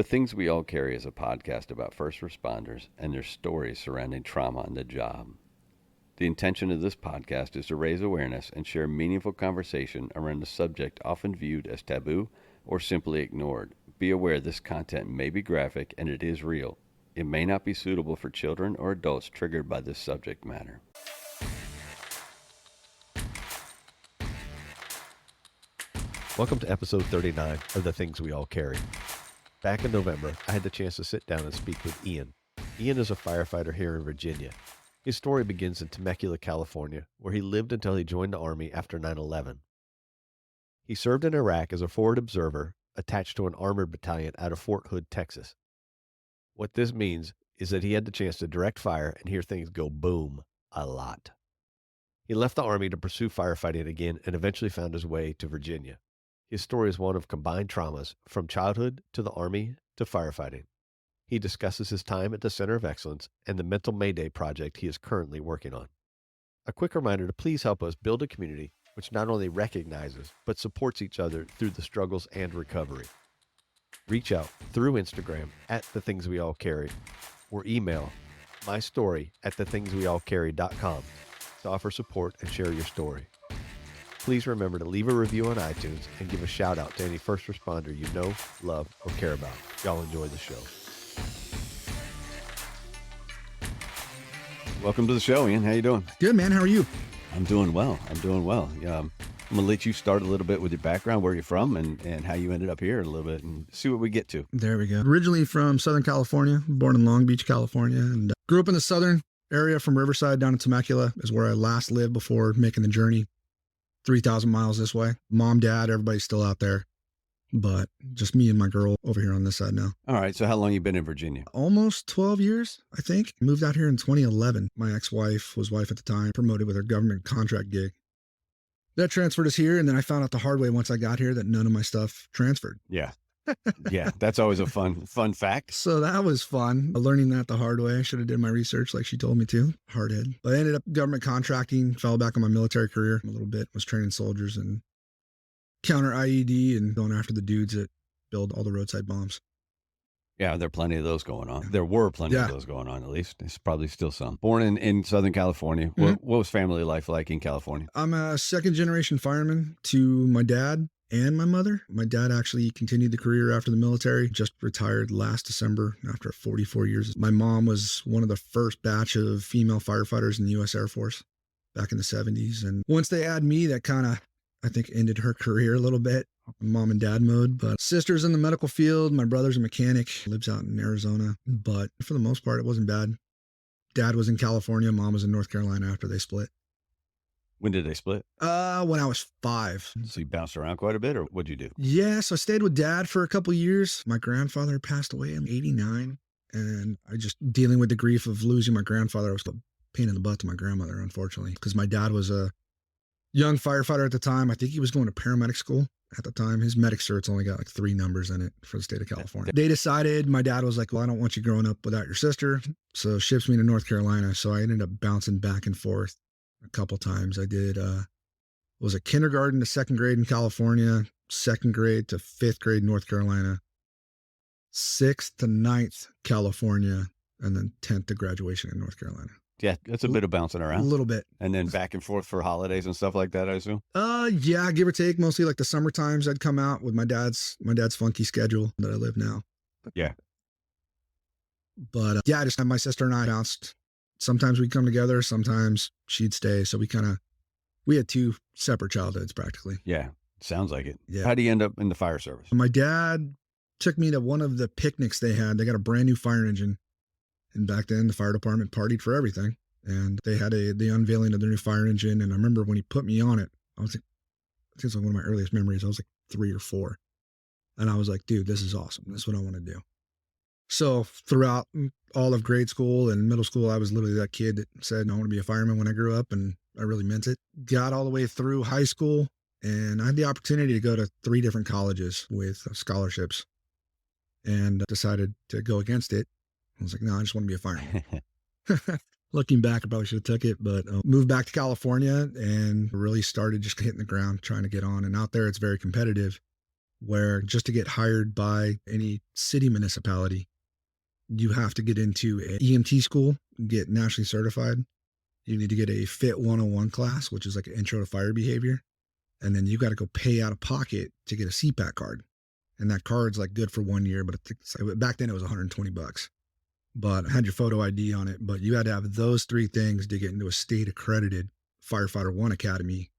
The Things We All Carry is a podcast about first responders and their stories surrounding trauma on the job. The intention of this podcast is to raise awareness and share meaningful conversation around a subject often viewed as taboo or simply ignored. Be aware this content may be graphic and it is real. It may not be suitable for children or adults triggered by this subject matter. Welcome to episode 39 of The Things We All Carry. Back in November, I had the chance to sit down and speak with Ian. Ian is a firefighter here in Virginia. His story begins in Temecula, California, where he lived until he joined the Army after 9/11. He served in Iraq as a forward observer attached to an armored battalion out of Fort Hood, Texas. What this means is that he had the chance to direct fire and hear things go boom a lot. He left the Army to pursue firefighting again and eventually found his way to Virginia. His story is one of combined traumas, from childhood to the Army to firefighting. He discusses his time at the Center of Excellence and the Mental Mayday project he is currently working on. A quick reminder to please help us build a community which not only recognizes, but supports each other through the struggles and recovery. Reach out through Instagram at The Things We All Carry or email mystory@thethingsweallcarry.com to offer support and share your story. Please remember to leave a review on iTunes and give a shout out to any first responder you know, love, or care about. Y'all enjoy the show. Welcome to the show, Ian. How you doing? Good, man. How are you? I'm doing well. I'm going to let you start a little bit with your background, where you're from, and how you ended up here a little bit, and see what we get to. There we go. Originally from Southern California, born in Long Beach, California, and grew up in the southern area from Riverside down to Temecula is where I last lived before making the journey 3,000 miles this way. Mom, dad, everybody's still out there, but just me and my girl over here on this side now. All right. So how long you been in Virginia? Almost 12 years, I think. Moved out here in 2011. My ex-wife was wife at the time, promoted with her government contract gig. That transferred us here, and then I found out the hard way once I got here that none of my stuff transferred. Yeah. Yeah. That's always a fun fact. So that was fun. Learning that the hard way. I should have did my research like she told me to. Hardhead. But I ended up government contracting, fell back on my military career a little bit, was training soldiers and counter IED and going after the dudes that build all the roadside bombs. Yeah, there are plenty of those going on. There were plenty of those going on, at least. There's probably still some. Born in Southern California. Mm-hmm. What was family life like in California? I'm a second generation fireman to my dad and my mother. My dad actually continued the career after the military, just retired last December after 44 years. My mom was one of the first batch of female firefighters in the U.S. Air Force back in the 70s. And once they add me, that kind of, I think, ended her career a little bit. Mom and dad mode, but sister's in the medical field. My brother's a mechanic, lives out in Arizona, but for the most part, it wasn't bad. Dad was in California. Mom was in North Carolina after they split. When did they split? When I was 5. So you bounced around quite a bit, or what'd you do? Yeah, so I stayed with dad for a couple of years. My grandfather passed away in 89, and I just dealing with the grief of losing my grandfather. I was a pain in the butt to my grandmother, unfortunately, because my dad was a young firefighter at the time. I think he was going to paramedic school at the time. His medic cert's only got like 3 numbers in it for the state of California. They decided, my dad was like, well, I don't want you growing up without your sister. So ships me to North Carolina. So I ended up bouncing back and forth a couple times. I did, was a kindergarten to 2nd grade in California, 2nd grade to 5th grade in North Carolina, 6th to 9th California, and then 10th to graduation in North Carolina. Yeah, that's a bit of bouncing around. A little bit. And then back and forth for holidays and stuff like that, I assume? Yeah, give or take. Mostly like the summer times I'd come out with my dad's funky schedule that I live now. Yeah. But yeah, I just had my sister and I bounced. Sometimes we'd come together, sometimes she'd stay. So we had 2 separate childhoods practically. Yeah, sounds like it. Yeah. How do you end up in the fire service? My dad took me to one of the picnics they had. They got a brand new fire engine. And back then, the fire department partied for everything. And they had the unveiling of their new fire engine. And I remember when he put me on it, I was like, I think it's like one of my earliest memories. I was like 3 or 4. And I was like, dude, this is awesome. This is what I want to do. So throughout all of grade school and middle school, I was literally that kid that said, I want to be a fireman when I grew up. And I really meant it. Got all the way through high school. And I had the opportunity to go to 3 different colleges with scholarships and decided to go against it. I was like, no, I just want to be a fireman. Looking back, I probably should have took it, but moved back to California and really started just hitting the ground, trying to get on. And out there, it's very competitive. where just to get hired by any city municipality, you have to get into a EMT school, get nationally certified. You need to get a Fit 101 class, which is like an intro to fire behavior. And then you got to go pay out of pocket to get a CPAC card. And that card's like good for 1 year, but back then it was $120. But it had your photo ID on it. But you had to have those three things to get into a state accredited firefighter 1 academy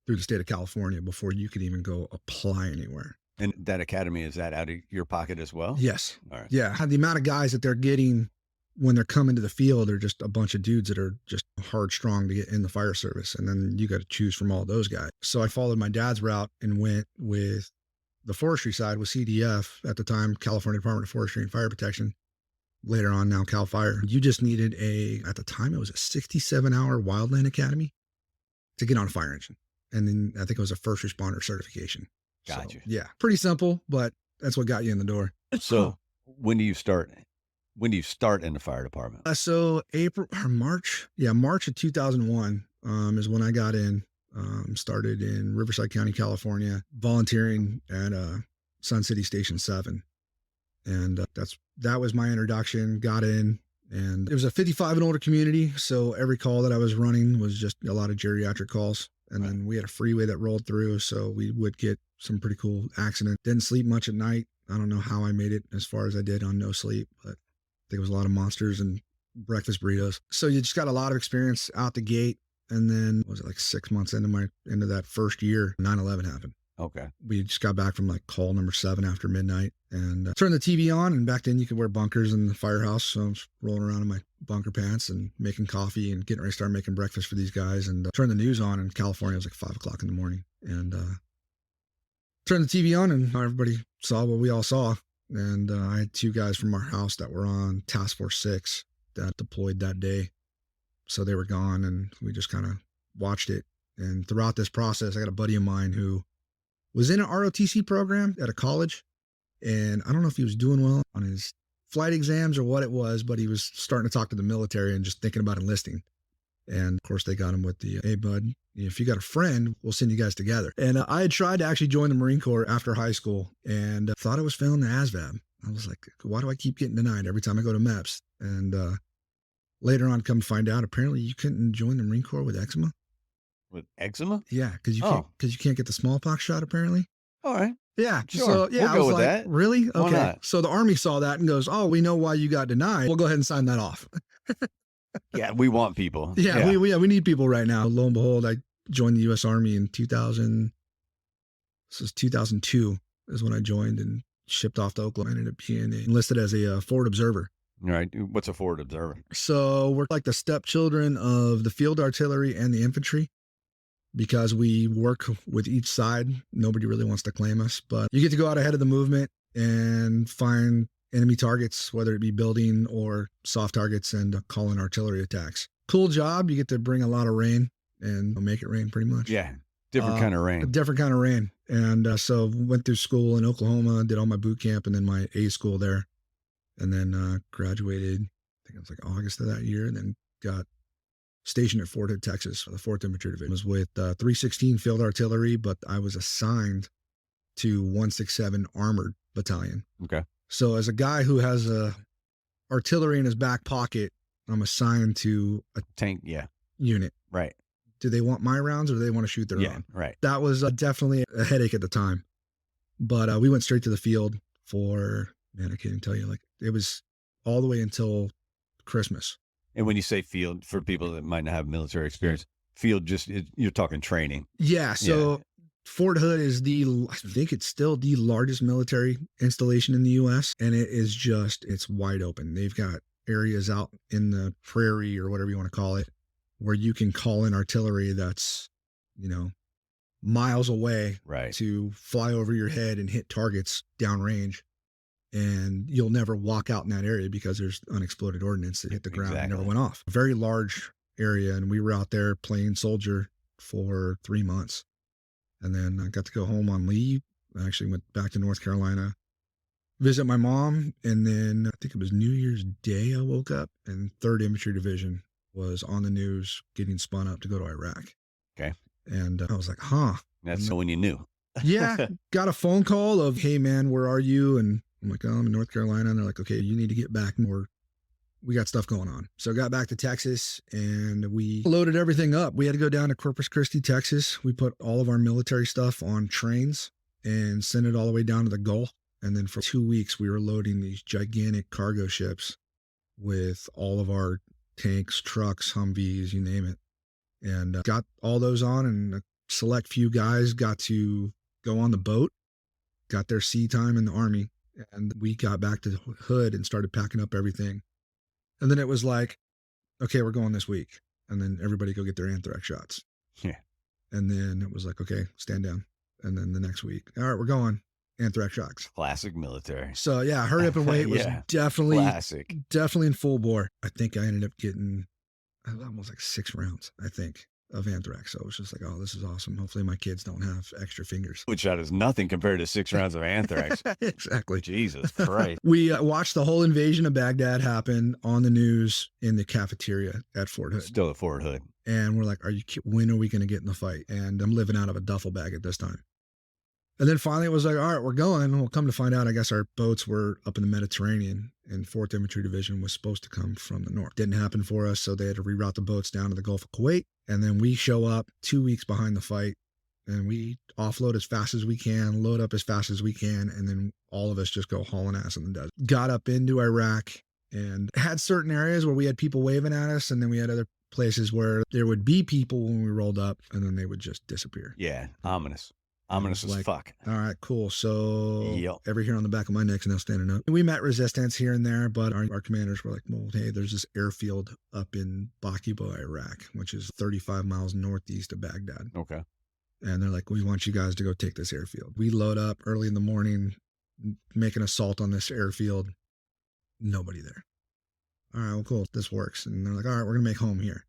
through the state of California before you could even go apply anywhere. And that academy, is that out of your pocket as well? Yes. All right. Yeah. The amount of guys that they're getting when they're coming to the field are just a bunch of dudes that are just hard strong to get in the fire service. And then you got to choose from all those guys. So I followed my dad's route and went with the forestry side with CDF at the time, California Department of Forestry and Fire Protection. Later on, now Cal Fire. You just needed at the time, it was a 67-hour wildland academy to get on a fire engine. And then I think it was a first responder certification. Gotcha. So, yeah, pretty simple, but that's what got you in the door. So when do you start? When do you start in the fire department? So April or March. Yeah, March of 2001 is when I got in. Started in Riverside County, California, volunteering at Sun City Station 7. And that was my introduction, got in. And it was a 55 and older community. So every call that I was running was just a lot of geriatric calls. And then we had a freeway that rolled through. So we would get some pretty cool accidents. Didn't sleep much at night. I don't know how I made it as far as I did on no sleep, but I think it was a lot of monsters and breakfast burritos. So you just got a lot of experience out the gate. And then was it like 6 months into that first year, 9/11 happened. Okay. We just got back from like call number 7 after midnight and turned the TV on. And back then you could wear bunkers in the firehouse. So I was rolling around in my bunker pants and making coffee and getting ready to start making breakfast for these guys and turned the news on in California. It was like 5 o'clock in the morning and turned the TV on and everybody saw what we all saw. And I had 2 guys from our house that were on Task Force 6 that deployed that day. So they were gone and we just kind of watched it. And throughout this process, I got a buddy of mine who was in an ROTC program at a college. And I don't know if he was doing well on his flight exams or what it was, but he was starting to talk to the military and just thinking about enlisting. And of course they got him with the, hey bud, if you got a friend, we'll send you guys together. And I had tried to actually join the Marine Corps after high school and thought I was failing the ASVAB. I was like, why do I keep getting denied every time I go to MEPS? And later on, come to find out, apparently you couldn't join the Marine Corps with eczema. With eczema? Yeah, because you can't get the smallpox shot apparently. All right. Yeah, Sure. so yeah, We'll I go was with like, that. really? Why Okay. not? So the Army saw that and goes, oh, we know why you got denied. We'll go ahead and sign that off. Yeah, we want people. Yeah. We need people right now. Lo and behold, I joined the U.S. Army in 2000. This is 2002 is when I joined and shipped off to Oklahoma. I ended up being enlisted as a forward observer. All right. What's a forward observer? So we're like the stepchildren of the field artillery and the infantry because we work with each side. Nobody really wants to claim us, but you get to go out ahead of the movement and find enemy targets, whether it be building or soft targets, and call in artillery attacks. Cool job. You get to bring a lot of rain and make it rain pretty much. Yeah. Different kind of A rain. different kind of rain. And so went through school in Oklahoma, did all my boot camp and then my A school there. And then graduated, I think it was like August of that year, and then got stationed at Fort Hood, Texas. The 4th Infantry Division. I was with 316 Field Artillery, but I was assigned to 167 Armored Battalion. Okay. So as a guy who has artillery in his back pocket, I'm assigned to a Tank. Yeah. unit. Right. Do they want my rounds or do they want to shoot their Yeah. own? Right. That was definitely a headache at the time. But we went straight to the field for, man, I can't even tell you, like it was all the way until Christmas. And when you say field, for people that might not have military experience, field you're talking training. Yeah. So Fort Hood is I think it's still the largest military installation in the U.S. And it is it's wide open. They've got areas out in the prairie or whatever you want to call it, where you can call in artillery that's, miles away Right. to fly over your head and hit targets downrange. And you'll never walk out in that area because there's unexploded ordnance that hit the ground and never Exactly. went off. A very large area. And we were out there playing soldier for 3 months. And then I got to go home on leave. I actually went back to North Carolina, visit my mom. And then I think it was New Year's Day I woke up and 3rd Infantry Division was on the news getting spun up to go to Iraq. Okay. And I was like, huh. That's when you knew. Yeah, got a phone call of, hey man, where are you? And I'm like, oh, I'm in North Carolina. And they're like, okay, you need to get back more. We got stuff going on. So I got back to Texas and we loaded everything up. We had to go down to Corpus Christi, Texas. We put all of our military stuff on trains and send it all the way down to the Gulf. And then for 2 weeks, we were loading these gigantic cargo ships with all of our tanks, trucks, Humvees, you name it. And got all those on, and a select few guys got to go on the boat, got their sea time in the Army. And we got back to the hood and started packing up everything. And then it was like, okay, we're going this week. And then everybody go get their anthrax shots. Yeah. And then it was like, okay, stand down. And then the next week, all right, we're going. Anthrax shots. Classic military. So yeah, hurry up and wait was Yeah. definitely Classic. definitely in full bore. I think I ended up getting almost like 6 rounds, I think, of anthrax. So it was just like, oh, this is awesome. Hopefully my kids don't have extra fingers. Which shot is nothing compared to 6 rounds of anthrax. Exactly. Jesus Christ. We watched the whole invasion of Baghdad happen on the news in the cafeteria at Fort Hood. Still at Fort Hood. And we're like, when are we going to get in the fight? And I'm living out of a duffel bag at this time. And then finally it was like, all right, we're going. We'll come to find out, I guess our boats were up in the Mediterranean and 4th Infantry Division was supposed to come from the north. Didn't happen for us, so they had to reroute the boats down to the Gulf of Kuwait. And then we show up 2 weeks behind the fight and we offload as fast as we can, load up as fast as we can, and then all of us just go hauling ass in the desert. Got up into Iraq and had certain areas where we had people waving at us, and then we had other places where there would be people when we rolled up, and then they would just disappear. Yeah, ominous. Ominous as fuck. All right, cool. So Yep. every hair on the back of my neck's now standing up. We met resistance here and there, but our commanders were like, well, hey, there's this airfield up in Bakiba, Iraq, which is 35 miles northeast of Baghdad. Okay. And they're like, we want you guys to go take this airfield. We load up early in the morning, make an assault on this airfield. Nobody there. All right, well, cool. This works. And they're like, all right, we're going to make home here.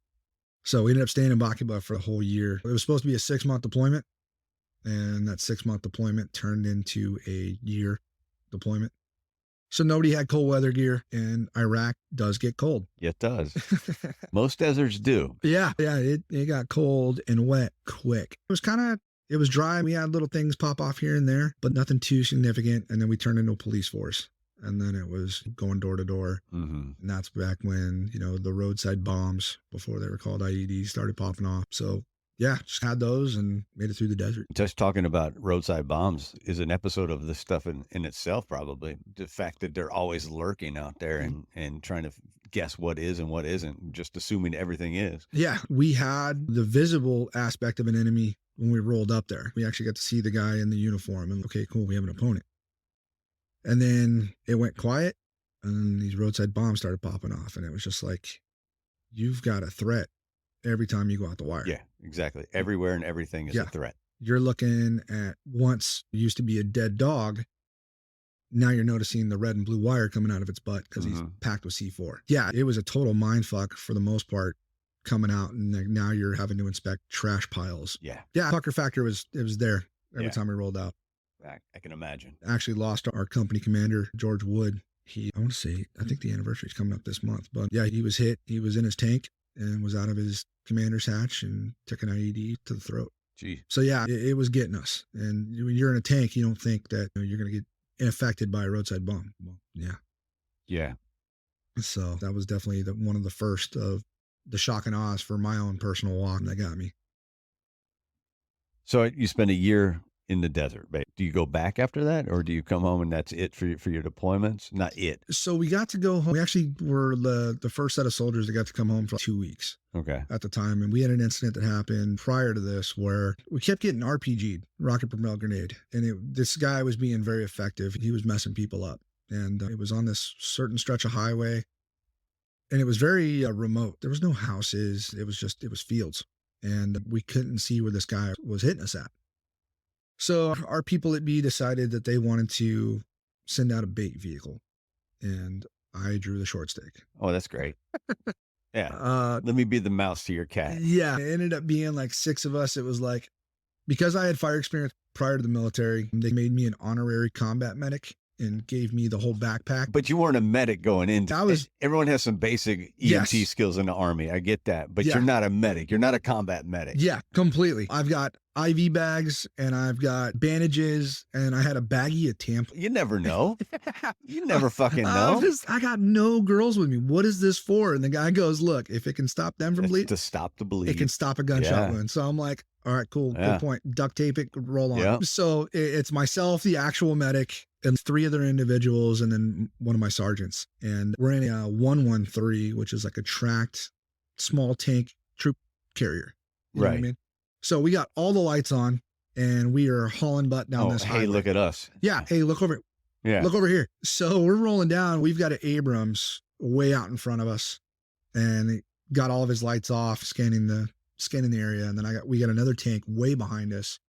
So we ended up staying in Bakiba for a whole year. It was supposed to be a 6-month deployment. And that 6-month deployment turned into a year deployment. So nobody had cold weather gear, and Iraq does get cold. It does. Most deserts do. Yeah, it got cold and wet quick. It was dry. We had little things pop off here and there, but nothing too significant. And then we turned into a police force. And then it was going door to door. Mm-hmm. And that's back when, the roadside bombs, before they were called IEDs, started popping off. So yeah, just had those and made it through the desert. Just talking about roadside bombs is an episode of this stuff in itself, probably. The fact that they're always lurking out there and trying to guess what is and what isn't, just assuming everything is. Yeah, we had the visible aspect of an enemy when we rolled up there. We actually got to see the guy in the uniform and, okay, cool, we have an opponent. And then it went quiet, and then these roadside bombs started popping off, and it was just like, you've got a threat every time you go out the wire. Yeah, exactly. Everywhere and everything is a threat. You're looking at once used to be a dead dog. Now you're noticing the red and blue wire coming out of its butt because he's packed with C4. Yeah, it was a total mindfuck for the most part coming out. And now you're having to inspect trash piles. Yeah. Yeah, pucker factor was there every time we rolled out. I can imagine. Actually lost our company commander, George Wood. I think the anniversary is coming up this month. But yeah, he was hit. He was in his tank and was out of his commander's hatch and took an IED to the throat. Gee. So yeah, it was getting us. And when you're in a tank, you don't think that you're going to get affected by a roadside bomb. Well, yeah. Yeah. So that was definitely one of the first of the shock and awe for my own personal walk that got me. So you spent a year in the desert. Do you go back after that, or do you come home and that's it for your deployments? Not it. So we got to go home. We actually were the first set of soldiers that got to come home for 2 weeks. Okay. At the time. And we had an incident that happened prior to this where we kept getting RPG'd, rocket propelled grenade. And this guy was being very effective. He was messing people up. And it was on this certain stretch of highway. And it was very remote. There was no houses. It was fields. And we couldn't see where this guy was hitting us at. So our people at B decided that they wanted to send out a bait vehicle, and I drew the short stick. Oh, that's great. Yeah. Let me be the mouse to your cat. Yeah. It ended up being like 6 of us. It was like, because I had fire experience prior to the military, they made me an honorary combat medic and gave me the whole backpack. But you weren't a medic going into it. Everyone has some basic EMT skills in the Army. I get that. But you're not a medic. You're not a combat medic. Yeah, completely. I've got IV bags and I've got bandages and I had a baggie of tampons. You never know. You never fucking know. I got no girls with me. What is this for? And the guy goes, look, if it can stop them from bleeding. To stop the bleed. It can stop a gunshot wound. So I'm like, all right, cool. Good point. Duct tape it, roll on. Yeah. So it's myself, the actual medic, and 3 other individuals, and then one of my sergeants. And we're in a 113, which is like a tracked small tank troop carrier. You know what I mean? So we got all the lights on and we are hauling butt down this highway. Hey, look at us. Yeah. Hey, look over. Yeah. Look over here. So we're rolling down. We've got an Abrams way out in front of us and he got all of his lights off, scanning the area. And then we got another tank way behind us.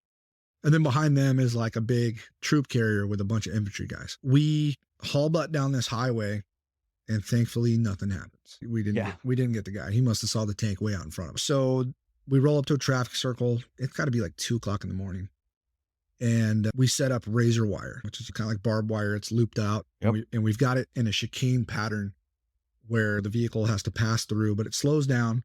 And then behind them is like a big troop carrier with a bunch of infantry guys. We haul butt down this highway and thankfully nothing happens. We didn't get the guy. He must have saw the tank way out in front of us. So we roll up to a traffic circle. It's got to be like 2:00 in the morning. And we set up razor wire, which is kind of like barbed wire. It's looped out. Yep. And we've got it in a chicane pattern where the vehicle has to pass through, but it slows down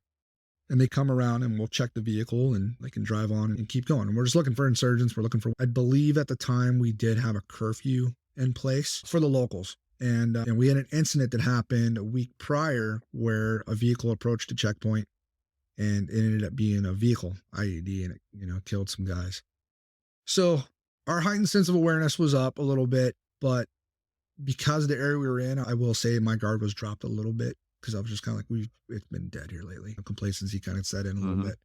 and they come around and we'll check the vehicle and they can drive on and keep going. And we're just looking for insurgents. I believe at the time we did have a curfew in place for the locals. And we had an incident that happened a week prior where a vehicle approached a checkpoint and it ended up being a vehicle IED and it, killed some guys. So our heightened sense of awareness was up a little bit, but because of the area we were in, I will say my guard was dropped a little bit because I was just kind of like, it's been dead here lately. Complacency kind of set in a little bit.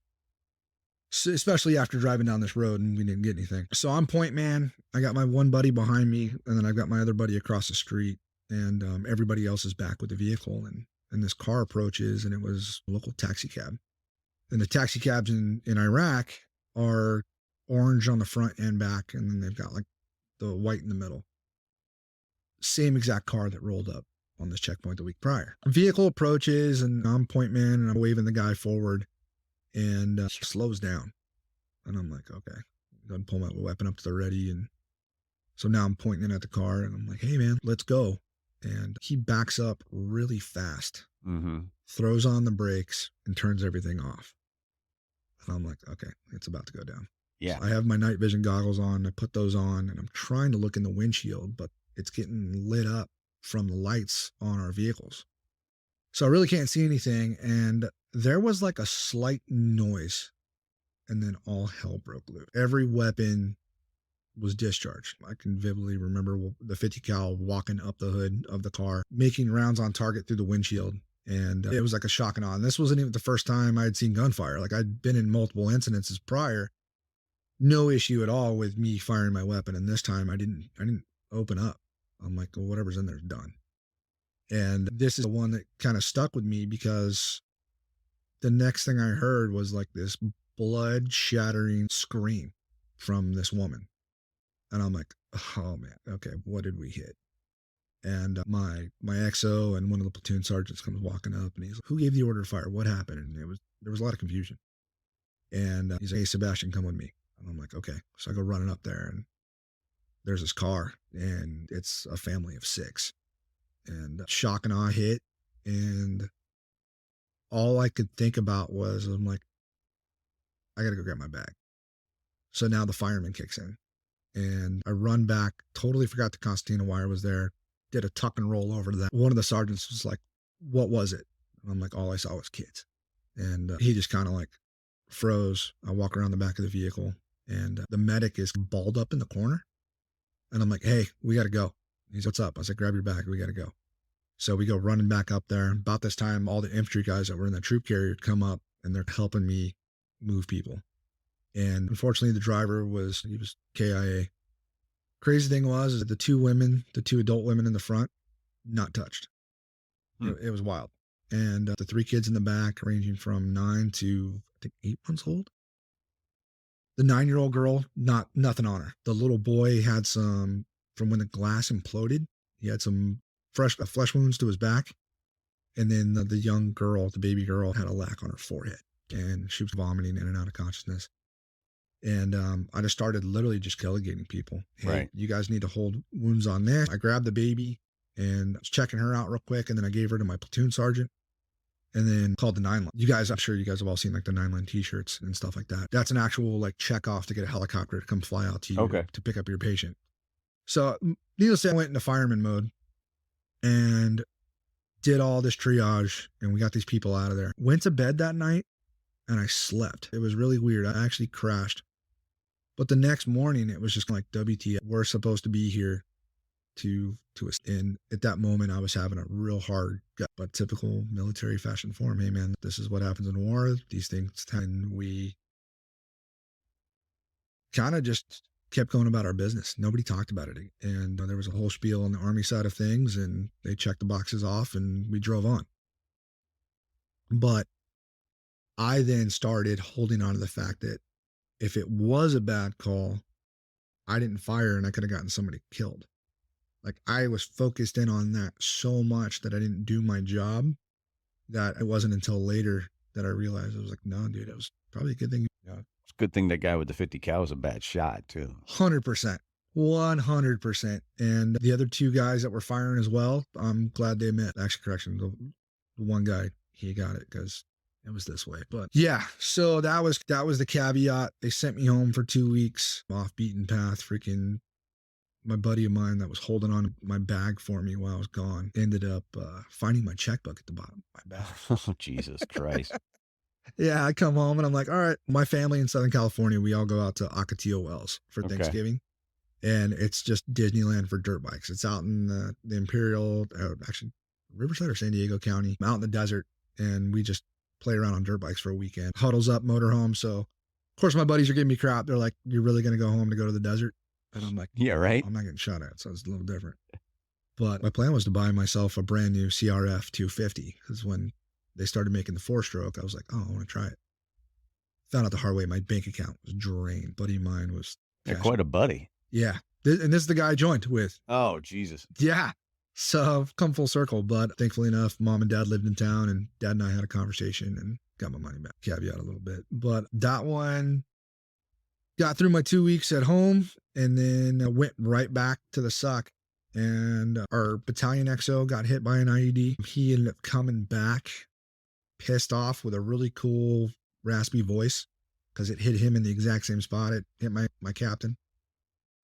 So, especially after driving down this road and we didn't get anything. So I'm point man. I got my one buddy behind me and then I've got my other buddy across the street and everybody else is back with the vehicle and this car approaches and it was a local taxi cab. And the taxi cabs in Iraq are orange on the front and back, and then they've got like the white in the middle. Same exact car that rolled up on this checkpoint the week prior. Vehicle approaches, and I'm point man, and I'm waving the guy forward, and he slows down. And I'm like, okay, go and pull my weapon up to the ready. And so now I'm pointing at the car, and I'm like, hey man, let's go. And he backs up really fast, throws on the brakes, and turns everything off. And I'm like, okay, it's about to go down. Yeah. So I have my night vision goggles on. I put those on and I'm trying to look in the windshield, but it's getting lit up from the lights on our vehicles. So I really can't see anything. And there was like a slight noise and then all hell broke loose. Every weapon was discharged. I can vividly remember the 50 cal walking up the hood of the car, making rounds on target through the windshield. And it was like a shock and awe. And this wasn't even the first time I had seen gunfire. Like I'd been in multiple incidences prior. No issue at all with me firing my weapon. And this time I didn't open up. I'm like, well, whatever's in there is done. And this is the one that kind of stuck with me because the next thing I heard was like this blood shattering scream from this woman. And I'm like, oh man, okay, what did we hit? And my XO and one of the platoon sergeants comes walking up and he's like, who gave the order to fire? What happened? And there was a lot of confusion. And he's like, hey, Sebastian, come with me. And I'm like, okay. So I go running up there and there's this car and it's a family of 6. And shock and awe hit. And all I could think about was, I'm like, I got to go grab my bag. So now the fireman kicks in and I run back, totally forgot the concertina wire was there. Did a tuck and roll over to that. One of the sergeants was like, what was it? And I'm like, all I saw was kids. And he just kind of like froze. I walk around the back of the vehicle and the medic is balled up in the corner. And I'm like, hey, we got to go. He's, what's up? I said, grab your bag. We got to go. So we go running back up there. About this time, all the infantry guys that were in that troop carrier come up and they're helping me move people. And unfortunately, the driver he was KIA. Crazy thing was is the 2 adult women in the front, not touched. It was wild. And the 3 kids in the back ranging from 9 to I think 8 months old. The 9-year-old girl, nothing on her. The little boy had some, from when the glass imploded, he had some flesh wounds to his back. And then the young girl, the baby girl, had a lac on her forehead and she was vomiting in and out of consciousness. And I just started literally just delegating people. Hey, Right. you guys need to hold wounds on this. I grabbed the baby and was checking her out real quick. And then I gave her to my platoon sergeant and then called the 911. You guys, I'm sure you guys have all seen like the 911 t-shirts and stuff like that. That's an actual like check off to get a helicopter to come fly out to you to pick up your patient. So needless to say, I went into fireman mode and did all this triage and we got these people out of there. Went to bed that night and I slept. It was really weird. I actually crashed. But the next morning it was just like WTF. We're supposed to be here to us. And at that moment I was having a real hard gut, but typical military fashion form. Hey man, this is what happens in war. These things, and we kind of just kept going about our business. Nobody talked about it. And there was a whole spiel on the Army side of things and they checked the boxes off and we drove on. But I then started holding on to the fact that if it was a bad call, I didn't fire and I could have gotten somebody killed. Like I was focused in on that so much that I didn't do my job, that it wasn't until later that I realized. I was like, no, dude, it was probably a good thing. Yeah. It's a good thing that guy with the 50 cal was a bad shot too. 100%. 100%. And the other two guys that were firing as well, I'm glad they met. Actually, correction, the one guy, he got it because it was this way. But yeah, so that was the caveat. They sent me home for 2 weeks off beaten path. Freaking my buddy of mine that was holding on to my bag for me while I was gone ended up finding my checkbook at the bottom of my bag. Oh, Jesus Christ. Yeah, I come home and I'm like, all right, my family in Southern California, we all go out to Ocotillo Wells for Thanksgiving. And it's just Disneyland for dirt bikes. It's out in the Imperial, actually Riverside or San Diego County, out in the desert. And we just play around on dirt bikes for a weekend. Huddles up motorhome. So of course my buddies are giving me crap. They're like, you're really going to go home to go to the desert? And I'm like, yeah, right. I'm not getting shot at. So it's a little different. But my plan was to buy myself a brand new CRF 250. Because when they started making the 4-stroke, I was like, oh, I want to try it. Found out the hard way. My bank account was drained. Buddy of mine was. You're quite a buddy. Yeah. And this is the guy I joined with. Oh, Jesus. Yeah. So I've come full circle. But thankfully enough, mom and dad lived in town and dad and I had a conversation and got my money back. Caveat a little bit. But that one got through my 2 weeks at home and then I went right back to the suck. And our battalion XO got hit by an IED. He ended up coming back pissed off with a really cool raspy voice because it hit him in the exact same spot. It hit my captain.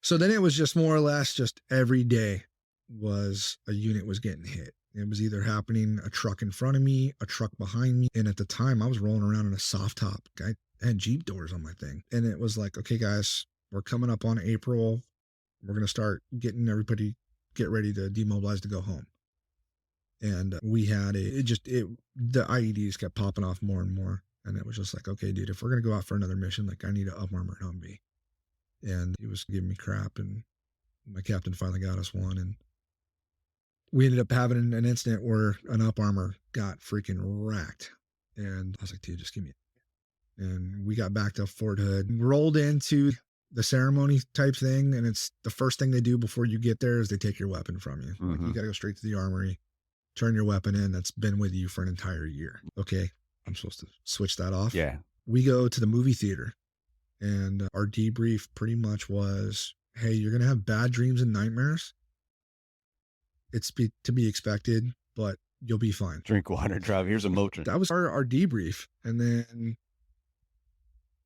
So then it was just more or less just every day was a unit was getting hit. It was either happening a truck in front of me, a truck behind me. And at the time I was rolling around in a soft top. I had Jeep doors on my thing. And it was like, okay, guys, we're coming up on April. We're going to start getting everybody get ready to demobilize to go home. And we had the IEDs kept popping off more and more. And it was just like, okay, dude, if we're going to go out for another mission, like I need an up armored Humvee. And he was giving me crap and my captain finally got us one. And we ended up having an incident where an up armor got freaking wrecked. And I was like, dude, just give me it. And we got back to Fort Hood, rolled into the ceremony type thing. And it's the first thing they do before you get there is they take your weapon from you. Like you got to go straight to the armory, turn your weapon in that's been with you for an entire year. Okay, I'm supposed to switch that off. Yeah. We go to the movie theater and our debrief pretty much was, hey, you're going to have bad dreams and nightmares. It's to be expected, but you'll be fine. Drink water, drive. Here's a Motrin. That was our debrief. And then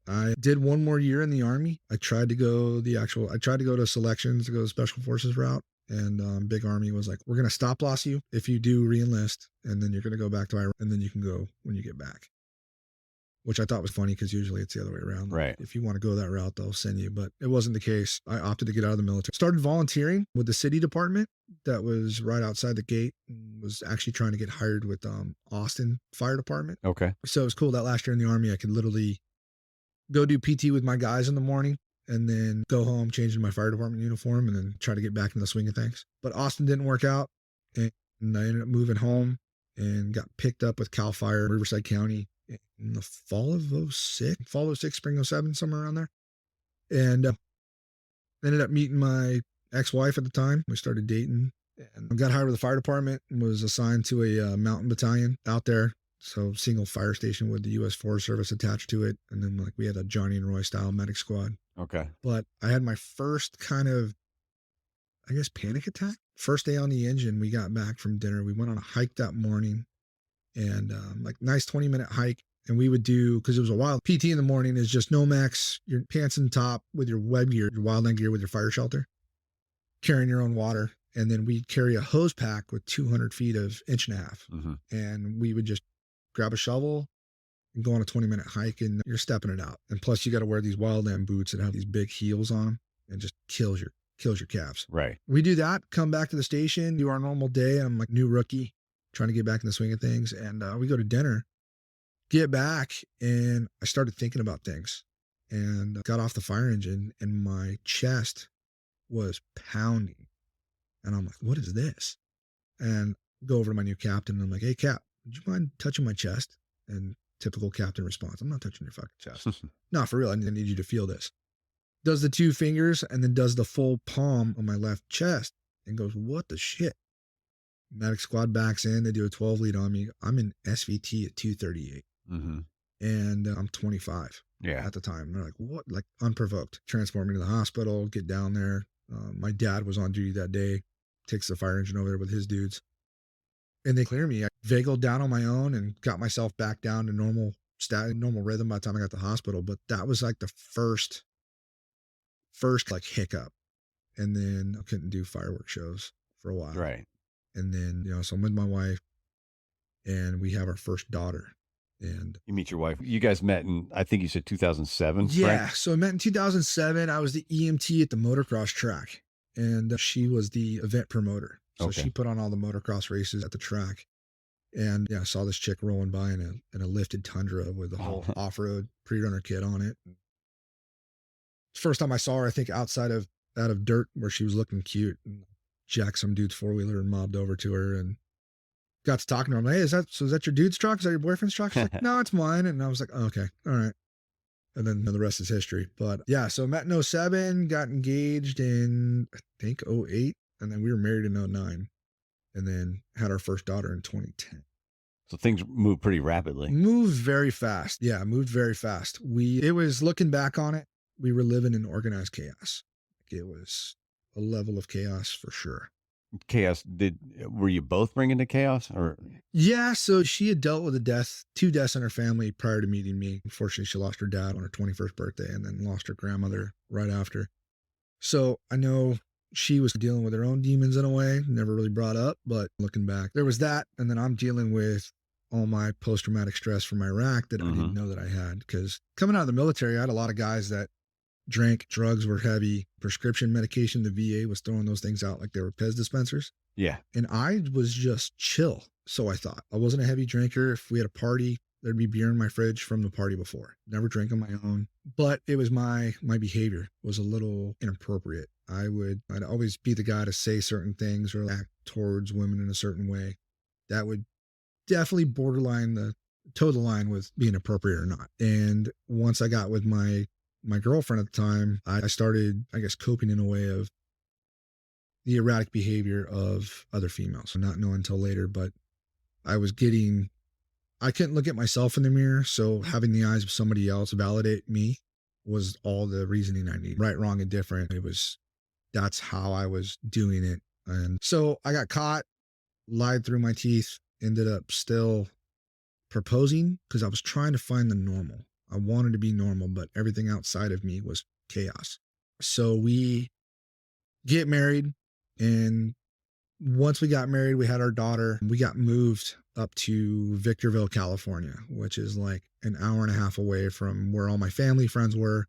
I did one more year in the Army. I tried to go to selections to go to Special Forces route. And Big Army was like, we're going to stop loss you if you do re-enlist. And then you're going to go back to Iraq. And then you can go when you get back. Which I thought was funny because usually it's the other way around. Right. If you want to go that route, they'll send you. But it wasn't the case. I opted to get out of the military. Started volunteering with the city department that was right outside the gate. And was actually trying to get hired with Austin Fire Department. Okay. So it was cool that last year in the Army, I could literally go do PT with my guys in the morning and then go home, change in my fire department uniform, and then try to get back in the swing of things. But Austin didn't work out. And I ended up moving home and got picked up with CAL FIRE, Riverside County, in the fall of 06, spring 07, somewhere around there. And ended up meeting my ex-wife at the time. We started dating and got hired with the fire department and was assigned to a mountain battalion out there. So single fire station with the U.S. Forest Service attached to it. And then like we had a Johnny and Roy style medic squad. Okay. But I had my first kind of, I guess, panic attack. First day on the engine, we got back from dinner. We went on a hike that morning and like nice 20-minute hike. And we would do, because it was a wild PT in the morning, is just Nomex, your pants and top with your web gear, your wildland gear with your fire shelter, carrying your own water. And then we'd carry a hose pack with 200 feet of 1.5 inch. And we would just grab a shovel and go on a 20-minute hike and you're stepping it out. And plus you got to wear these wildland boots that have these big heels on them and just kills your calves. Right. We do that, come back to the station, do our normal day. I'm like new rookie, trying to get back in the swing of things. And we go to dinner, get back, and I started thinking about things and got off the fire engine and my chest was pounding. And I'm like, what is this? And go over to my new captain and I'm like, hey Cap, would you mind touching my chest? And typical captain response, I'm not touching your fucking chest. No, for real, I need you to feel this. Does the 2 fingers and then does the full palm on my left chest and goes, what the shit? Medic squad backs in, they do a 12 lead on me. I'm in SVT at 238. And I'm 25 at the time. And they're like, what? Like unprovoked. Transport me to the hospital, get down there. My dad was on duty that day, takes the fire engine over there with his dudes. And they clear me. I vagaled down on my own and got myself back down to normal rhythm by the time I got to the hospital. But that was like the first like hiccup. And then I couldn't do fireworks shows for a while. Right. And then, so I'm with my wife and we have our first daughter. And you meet your wife. You guys met in, I think you said 2007. Yeah. Frank? So I met in 2007. I was the EMT at the motocross track and she was the event promoter. So she put on all the motocross races at the track. And I saw this chick rolling by in a lifted Tundra with a whole off-road pre-runner kit on it. First time I saw her, I think out of dirt where she was looking cute, and jacked some dude's 4-wheeler and mobbed over to her and got to talking to her. I'm like, hey, is that your dude's truck? Is that your boyfriend's truck? She's like, no, it's mine. And I was like, oh, okay, all right. And then the rest is history. But yeah, so met in 07, got engaged in, I think, 08. And then we were married in 09. And then had our first daughter in 2010. So things moved pretty rapidly. Moved very fast. Yeah, moved very fast. It was looking back on it, we were living in organized chaos. It was a level of chaos for sure. Chaos. Were you both bringing the chaos or? Yeah. So she had dealt with 2 deaths in her family prior to meeting me. Unfortunately, she lost her dad on her 21st birthday and then lost her grandmother right after. So I know she was dealing with her own demons in a way, never really brought up, but looking back, there was that. And then I'm dealing with all my post-traumatic stress from Iraq that I didn't know that I had. Because coming out of the military, I had a lot of guys that drank, drugs were heavy, prescription medication. The VA was throwing those things out like they were Pez dispensers. Yeah. And I was just chill. So I thought I wasn't a heavy drinker. If we had a party, there'd be beer in my fridge from the party before. Never drank on my own. But it was my behavior was a little inappropriate. I'd always be the guy to say certain things or act towards women in a certain way that would definitely toe the line with being appropriate or not. And once I got with my girlfriend at the time, I started, I guess, coping in a way of the erratic behavior of other females. Not knowing until later, but I couldn't look at myself in the mirror. So having the eyes of somebody else validate me was all the reasoning I needed. Right, wrong, and different. That's how I was doing it. And so I got caught, lied through my teeth, ended up still proposing because I was trying to find the normal. I wanted to be normal, but everything outside of me was chaos. So we get married, and once we got married, we had our daughter. We got moved up to Victorville, California, which is like an hour and a half away from where all my family friends were.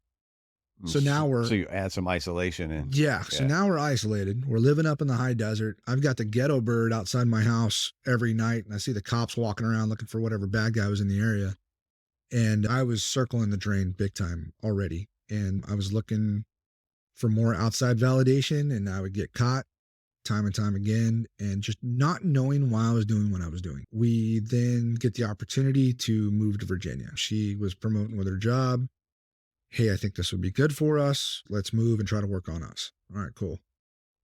So now so you add some isolation in. Yeah. So now we're isolated. We're living up in the high desert. I've got the ghetto bird outside my house every night, and I see the cops walking around looking for whatever bad guy was in the area. And I was circling the drain big time already. And I was looking for more outside validation, and I would get caught time and time again, and just not knowing why I was doing what I was doing. We then get the opportunity to move to Virginia. She was promoting with her job. Hey, I think this would be good for us. Let's move and try to work on us. All right, cool.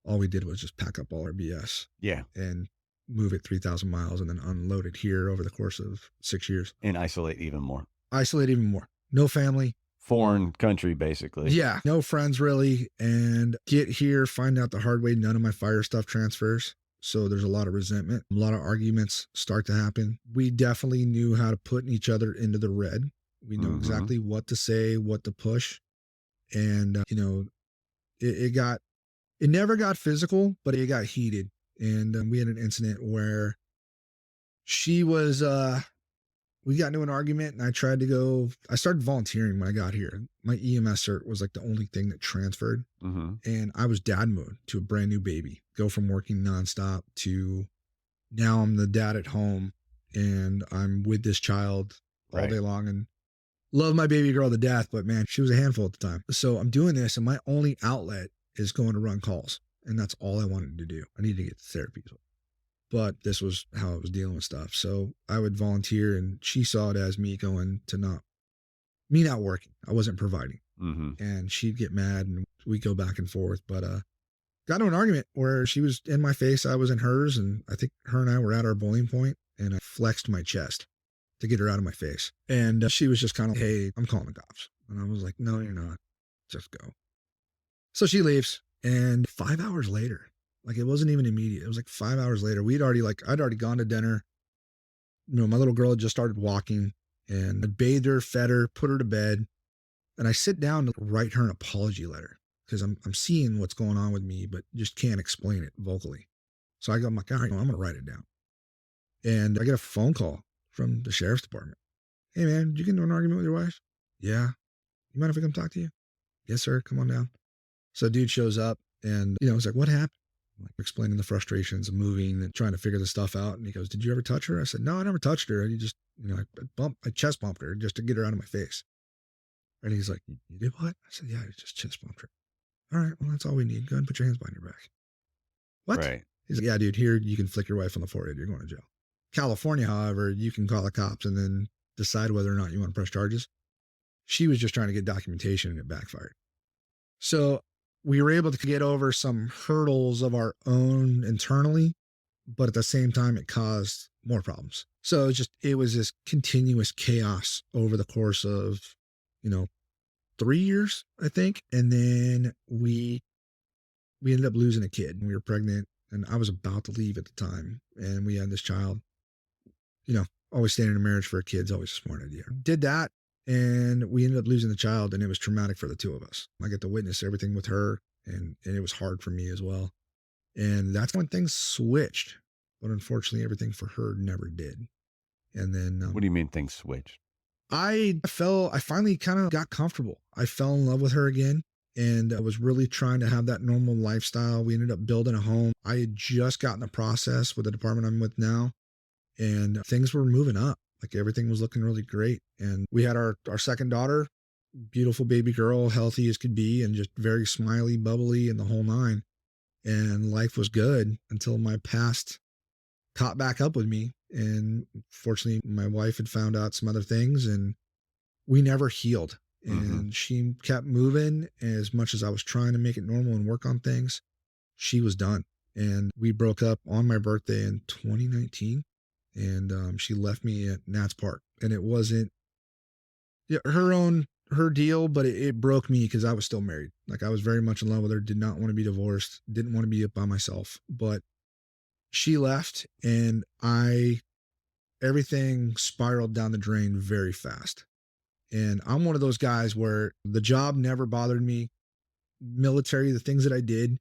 All we did was just pack up all our BS. Yeah. And move it 3,000 miles and then unload it here over the course of 6 years. And isolate even more. Isolate even more. No family. Foreign country, basically. Yeah, no friends really. And get here, find out the hard way, none of my fire stuff transfers. So there's a lot of resentment, a lot of arguments start to happen. We definitely knew how to put each other into the red. We know exactly what to say, what to push. And, it never got physical, but it got heated. And we had an incident where she was, we got into an argument and I started volunteering when I got here. My EMS cert was like the only thing that transferred. And I was dad mode to a brand new baby, go from working nonstop to now I'm the dad at home and I'm with this child all day long and love my baby girl to death. But man, she was a handful at the time. So I'm doing this and my only outlet is going to run calls. And that's all I wanted to do. I needed to get to therapy. But this was how I was dealing with stuff. So I would volunteer and she saw it as me going to me not working. I wasn't providing. And she'd get mad and we'd go back and forth. But got into an argument where she was in my face, I was in hers. And I think her and I were at our boiling point and I flexed my chest to get her out of my face. And she was just kind of, hey, I'm calling the cops. And I was like, no, you're not. Just go. So she leaves. And 5 hours later, like it wasn't even immediate. It was like 5 hours later. I'd already gone to dinner. My little girl had just started walking and I bathed her, fed her, put her to bed. And I sit down to write her an apology letter because I'm seeing what's going on with me, but just can't explain it vocally. So I'm like, all right, I'm going to write it down. And I get a phone call from the sheriff's department. Hey man, did you get into an argument with your wife? Yeah. You mind if I come talk to you? Yes, sir. Come on down. So dude shows up and, he's like, what happened? I'm like explaining the frustrations of moving and trying to figure the stuff out. And he goes, did you ever touch her? I said, no, I never touched her. You just, I chest bumped her just to get her out of my face. And he's like, you did what? I said, yeah, I just chest bumped her. All right, well, that's all we need. Go ahead and put your hands behind your back. What? Right. He's like, yeah, dude, here you can flick your wife on the forehead. You're going to jail. California, however, you can call the cops and then decide whether or not you want to press charges. She was just trying to get documentation and it backfired. So we were able to get over some hurdles of our own internally, but at the same time, it caused more problems. So it was this continuous chaos over the course of, 3 years, I think. And then we ended up losing a kid. We were pregnant and I was about to leave at the time. And we had this child. Always staying in a marriage for a kid is always a smart idea. Did that. And we ended up losing the child and it was traumatic for the two of us. I get to witness everything with her and it was hard for me as well. And that's when things switched. But unfortunately, everything for her never did. And then... what do you mean things switched? I finally kind of got comfortable. I fell in love with her again. And I was really trying to have that normal lifestyle. We ended up building a home. I had just gotten the process with the department I'm with now. And things were moving up. Like everything was looking really great. And we had our second daughter, beautiful baby girl, healthy as could be, and just very smiley, bubbly, and the whole nine. And life was good until my past caught back up with me. And fortunately, my wife had found out some other things and we never healed. And she kept moving. As much as I was trying to make it normal and work on things, she was done. And we broke up on my birthday in 2019. And she left me at Nats Park. And it wasn't her deal, but it broke me because I was still married. Like I was very much in love with her, did not want to be divorced, didn't want to be up by myself. But she left and everything spiraled down the drain very fast. And I'm one of those guys where the job never bothered me. Military, the things that I did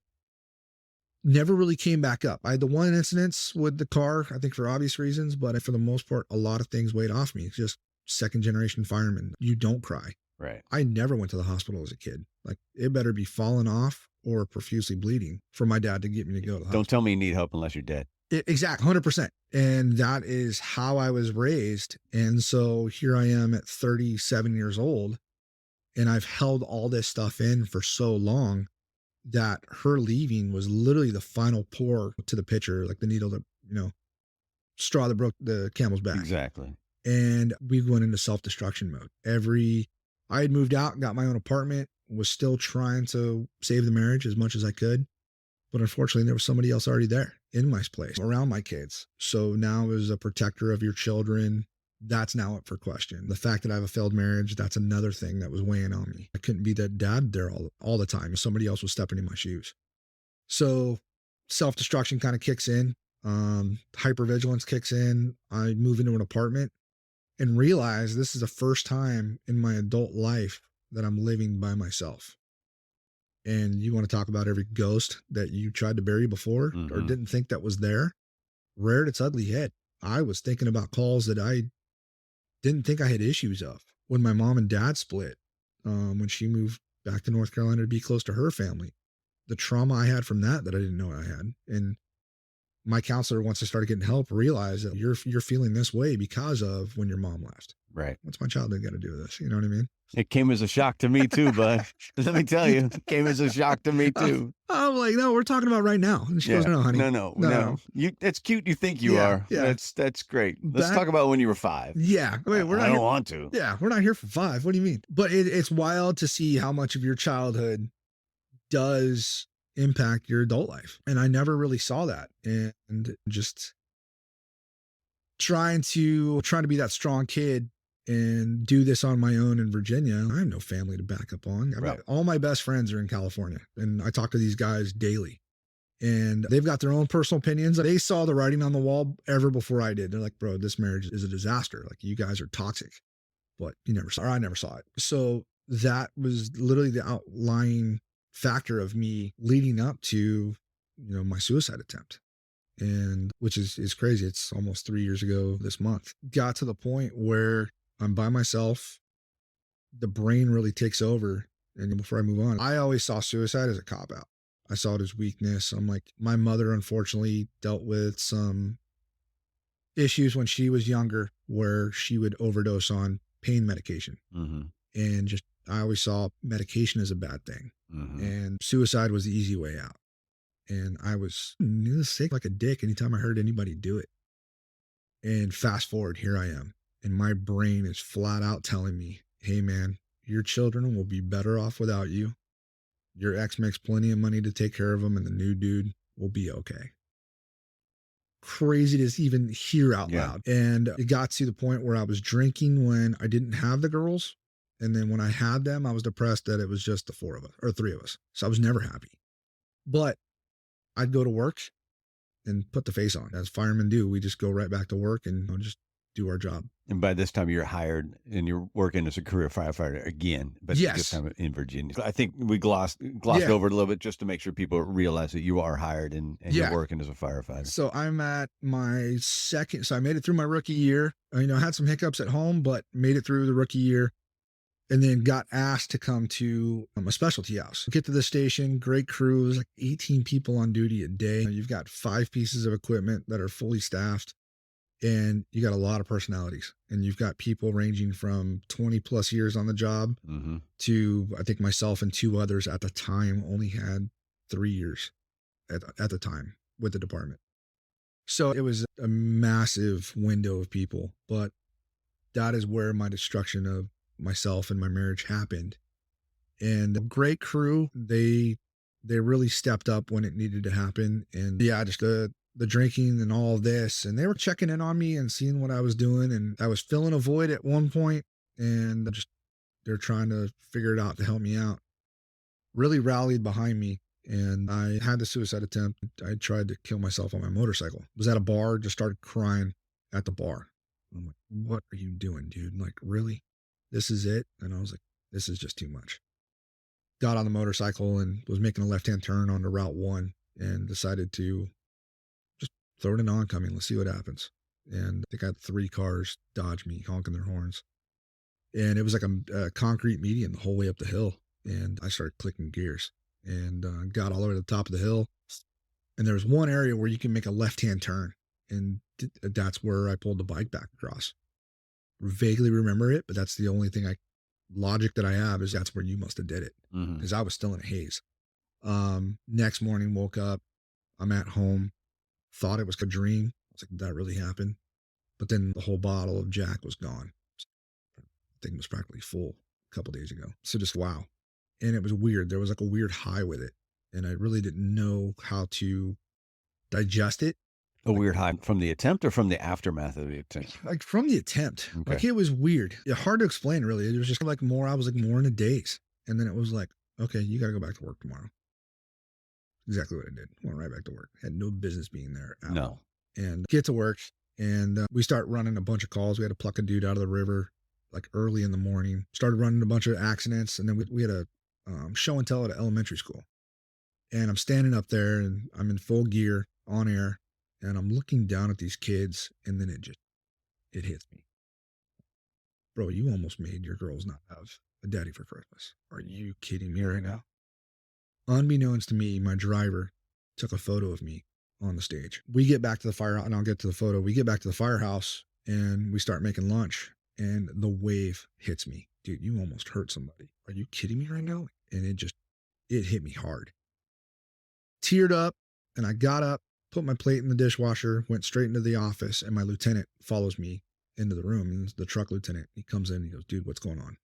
never really came back up. I had the one incident with the car, I think for obvious reasons, but for the most part, a lot of things weighed off me. It's just second generation fireman. You don't cry. Right. I never went to the hospital as a kid. Like it better be falling off or profusely bleeding for my dad to get me to go to the hospital. Don't tell me you need help unless you're dead. Exactly, 100%. And that is how I was raised. And so here I am at 37 years old, and I've held all this stuff in for so long that her leaving was literally the final pour to the pitcher, like the needle that, straw that broke the camel's back. Exactly. And we went into self-destruction mode. I had moved out, got my own apartment, was still trying to save the marriage as much as I could. But unfortunately, there was somebody else already there. in my place around my kids. So now as a protector of your children, that's now up for question. The fact that I have a failed marriage, that's another thing that was weighing on me. I couldn't be that dad there all the time. Somebody else was stepping in my shoes. So self-destruction kind of kicks in. Hypervigilance kicks in. I move into an apartment and realize this is the first time in my adult life that I'm living by myself. And you want to talk about every ghost that you tried to bury before or didn't think that was there, reared its ugly head. I was thinking about calls that I didn't think I had issues of. When my mom and dad split, when she moved back to North Carolina to be close to her family, the trauma I had from that I didn't know I had. And my counselor, once I started getting help, realized that you're feeling this way because of when your mom left. Right. What's my childhood got to do with this? You know what I mean? It came as a shock to me too, bud. Let me tell you, it came as a shock to me too. I'm like, no, we're talking about right now. And she goes, no, honey. No. It's cute. You think you are. Yeah. That's great. Let's talk about when you were 5. Yeah. Wait, I don't want to. Yeah. We're not here for 5. What do you mean? But it's wild to see how much of your childhood does impact your adult life. And I never really saw that. And just trying to be that strong kid and do this on my own in Virginia. I have no family to back up on. All my best friends are in California, and I talk to these guys daily, and they've got their own personal opinions. They saw the writing on the wall ever before I did. They're like, bro, this marriage is a disaster. Like, you guys are toxic, but I never saw it. So that was literally the outlying factor of me leading up to, my suicide attempt. And which is crazy. It's almost 3 years ago this month. Got to the point where I'm by myself. The brain really takes over. And before I move on, I always saw suicide as a cop out. I saw it as weakness. I'm like, my mother unfortunately dealt with some issues when she was younger where she would overdose on pain medication. And I always saw medication as a bad thing. And suicide was the easy way out. And I was sick like a dick anytime I heard anybody do it. And fast forward, here I am. And my brain is flat out telling me, hey man, your children will be better off without you. Your ex makes plenty of money to take care of them, and the new dude will be okay. Crazy to even hear out loud. And it got to the point where I was drinking when I didn't have the girls. And then when I had them, I was depressed that it was just the 4 of us or 3 of us. So I was never happy. But I'd go to work and put the face on, as firemen do. We just go right back to work and just do our job. And by this time you're hired and you're working as a career firefighter again, but this time in Virginia. I think we glossed over it a little bit just to make sure people realize that you are hired and you're working as a firefighter. So I'm at my second, so I made it through my rookie year. I had some hiccups at home, but made it through the rookie year. And then got asked to come to a specialty house. Get to the station, great crew. There's like 18 people on duty a day. You've got 5 pieces of equipment that are fully staffed, and you got a lot of personalities. And you've got people ranging from 20 plus years on the job to, I think myself and 2 others at the time only had 3 years at the time with the department. So it was a massive window of people, but that is where my destruction of myself and my marriage happened. And a great crew, they really stepped up when it needed to happen. And just the drinking and all of this, and they were checking in on me and seeing what I was doing, and I was filling a void at one point, and they're trying to figure it out to help me out. Really rallied behind me, and I had the suicide attempt. I tried to kill myself on my motorcycle. Was at a bar, just started crying at the bar. I'm like, what are you doing, dude? Like, really? This is it? And I was like, this is just too much. Got on the motorcycle and was making a left-hand turn onto Route 1 and decided to just throw it in oncoming. Let's see what happens. And I think I had 3 cars dodge me, honking their horns. And it was like a concrete median the whole way up the hill. And I started clicking gears and got all the way to the top of the hill. And there was one area where you can make a left-hand turn. And that's where I pulled the bike back across. Vaguely remember it, but that's the only thing logic that I have is that's where you must have did it, because I was still in a haze. Next morning, woke up, I'm at home, thought it was a dream. I was like, did that really happen? But then the whole bottle of Jack was gone. The thing was practically full a couple days ago. So just wow. And it was weird. There was like a weird high with it. And I really didn't know how to digest it. A weird high from the attempt or from the aftermath of the attempt? Like from the attempt. Okay. Like it was weird. Yeah, hard to explain really. It was just like more, I was like more in a daze. And then it was like, okay, you got to go back to work tomorrow. Exactly what I did. Went right back to work. Had no business being there at all. And get to work, and we start running a bunch of calls. We had to pluck a dude out of the river like early in the morning. Started running a bunch of accidents, and then we had a show and tell at an elementary school. And I'm standing up there, and I'm in full gear on air, and I'm looking down at these kids, and then it hits me. Bro, you almost made your girls not have a daddy for Christmas. Are you kidding me right now? Unbeknownst to me, my driver took a photo of me on the stage. We get back to the firehouse, and I'll get to the photo. We get back to the firehouse, and we start making lunch, and the wave hits me. Dude, you almost hurt somebody. Are you kidding me right now? And it hit me hard. Teared up, and I got up, put my plate in the dishwasher, went straight into the office, and my lieutenant follows me into the room. And the truck lieutenant, he comes in and he goes, dude, what's going on?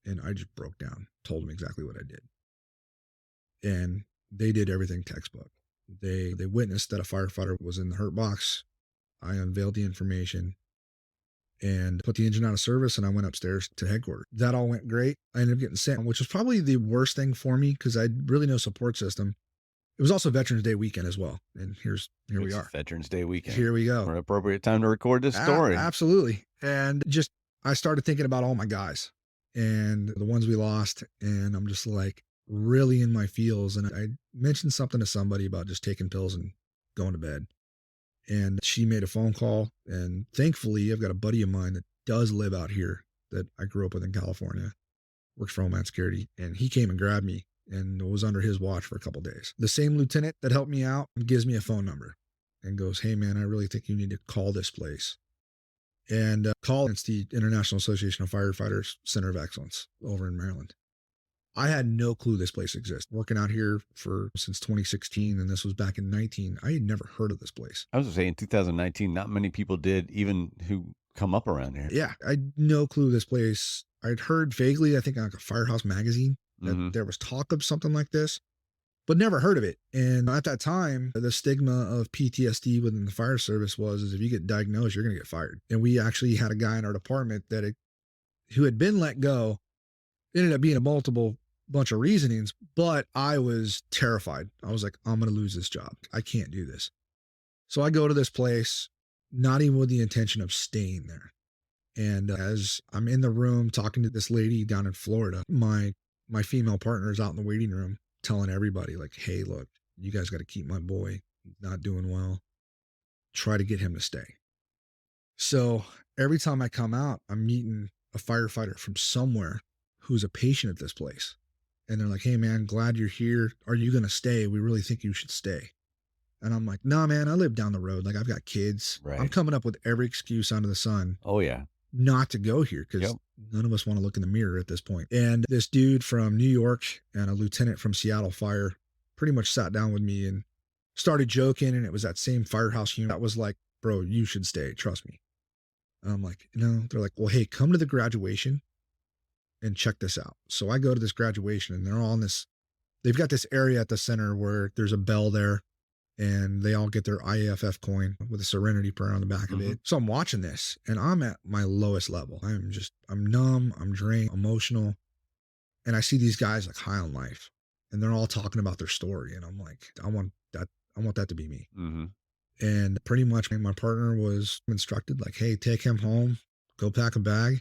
And I just broke down, told him exactly what I did. And they did everything textbook. They witnessed that a firefighter was in the hurt box. I unveiled the information and put the engine out of service, and I went upstairs to headquarters. That all went great. I ended up getting sent, which was probably the worst thing for me because I had really no support system. It was also Veterans Day weekend as well. And here we are. Veterans Day weekend. Here we go. An appropriate time to record this story. Absolutely. And just, I started thinking about all my guys and the ones we lost. And I'm just like really in my feels. And I mentioned something to somebody about just taking pills and going to bed. And she made a phone call. And thankfully, I've got a buddy of mine that does live out here that I grew up with in California, works for Homeland Security. And he came and grabbed me and was under his watch for a couple of days. The same lieutenant that helped me out gives me a phone number and goes, hey man, I really think you need to call this place. And it's the International Association of Firefighters Center of Excellence over in Maryland. I had no clue this place exists. Working out here since 2016, and this was back in 19. I had never heard of this place. I was going to say in 2019, not many people did, even who come up around here. Yeah, I had no clue this place. I'd heard vaguely, I think on like a Firehouse magazine, that there was talk of something like this, but never heard of it. And at that time, the stigma of PTSD within the fire service is if you get diagnosed, you're going to get fired. And we actually had a guy in our department who had been let go. It ended up being a bunch of reasonings, but I was terrified. I was like, I'm going to lose this job. I can't do this. So I go to this place, not even with the intention of staying there. And as I'm in the room talking to this lady down in Florida, my female partner is out in the waiting room telling everybody like, hey, look, you guys got to keep my boy. He's not doing well. Try to get him to stay. So every time I come out, I'm meeting a firefighter from somewhere who's a patient at this place. And they're like, hey man, glad you're here. Are you going to stay? We really think you should stay. And I'm like, nah, man, I live down the road. Like I've got kids. Right. I'm coming up with every excuse under the sun. Oh yeah. Not to go here because none of us want to look in the mirror at this point. And this dude from New York and a lieutenant from Seattle Fire pretty much sat down with me and started joking. And it was that same firehouse unit that was like, bro, you should stay. Trust me. And I'm like, no. They're like, well, hey, come to the graduation and check this out. So I go to this graduation and they're all in they've got this area at the center where there's a bell there. And they all get their IAFF coin with a Serenity prayer on the back of it. So I'm watching this and I'm at my lowest level. I'm numb, I'm drained, emotional. And I see these guys like high on life and they're all talking about their story. And I'm like, I want that to be me. And pretty much my partner was instructed like, hey, take him home, go pack a bag,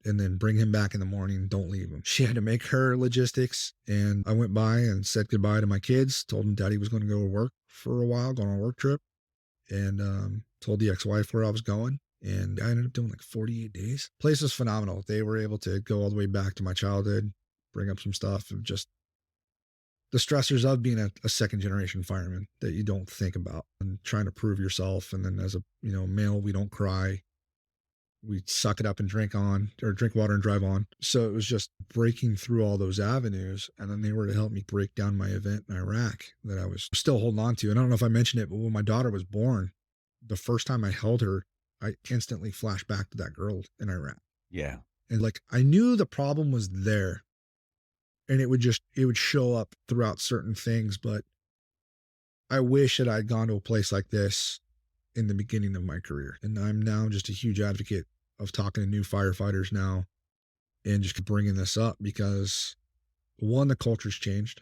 and then bring him back in the morning. Don't leave him. She had to make her logistics. And I went by and said goodbye to my kids, told them daddy was going to go to work for a while, going on a work trip, and told the ex-wife where I was going. And I ended up doing like 48 days. Place was phenomenal. They were able to go all the way back to my childhood, bring up some stuff of just the stressors of being a second generation fireman that you don't think about and trying to prove yourself. And then as a male, we don't cry. We suck it up and drink water and drive on. So it was just breaking through all those avenues. And then they were to help me break down my event in Iraq that I was still holding on to. And I don't know if I mentioned it, but when my daughter was born, the first time I held her, I instantly flashed back to that girl in Iraq. Yeah. And like, I knew the problem was there and it would show up throughout certain things, but I wish that I'd gone to a place like this in the beginning of my career. And I'm now just a huge advocate of talking to new firefighters now and just bringing this up because one, the culture's changed.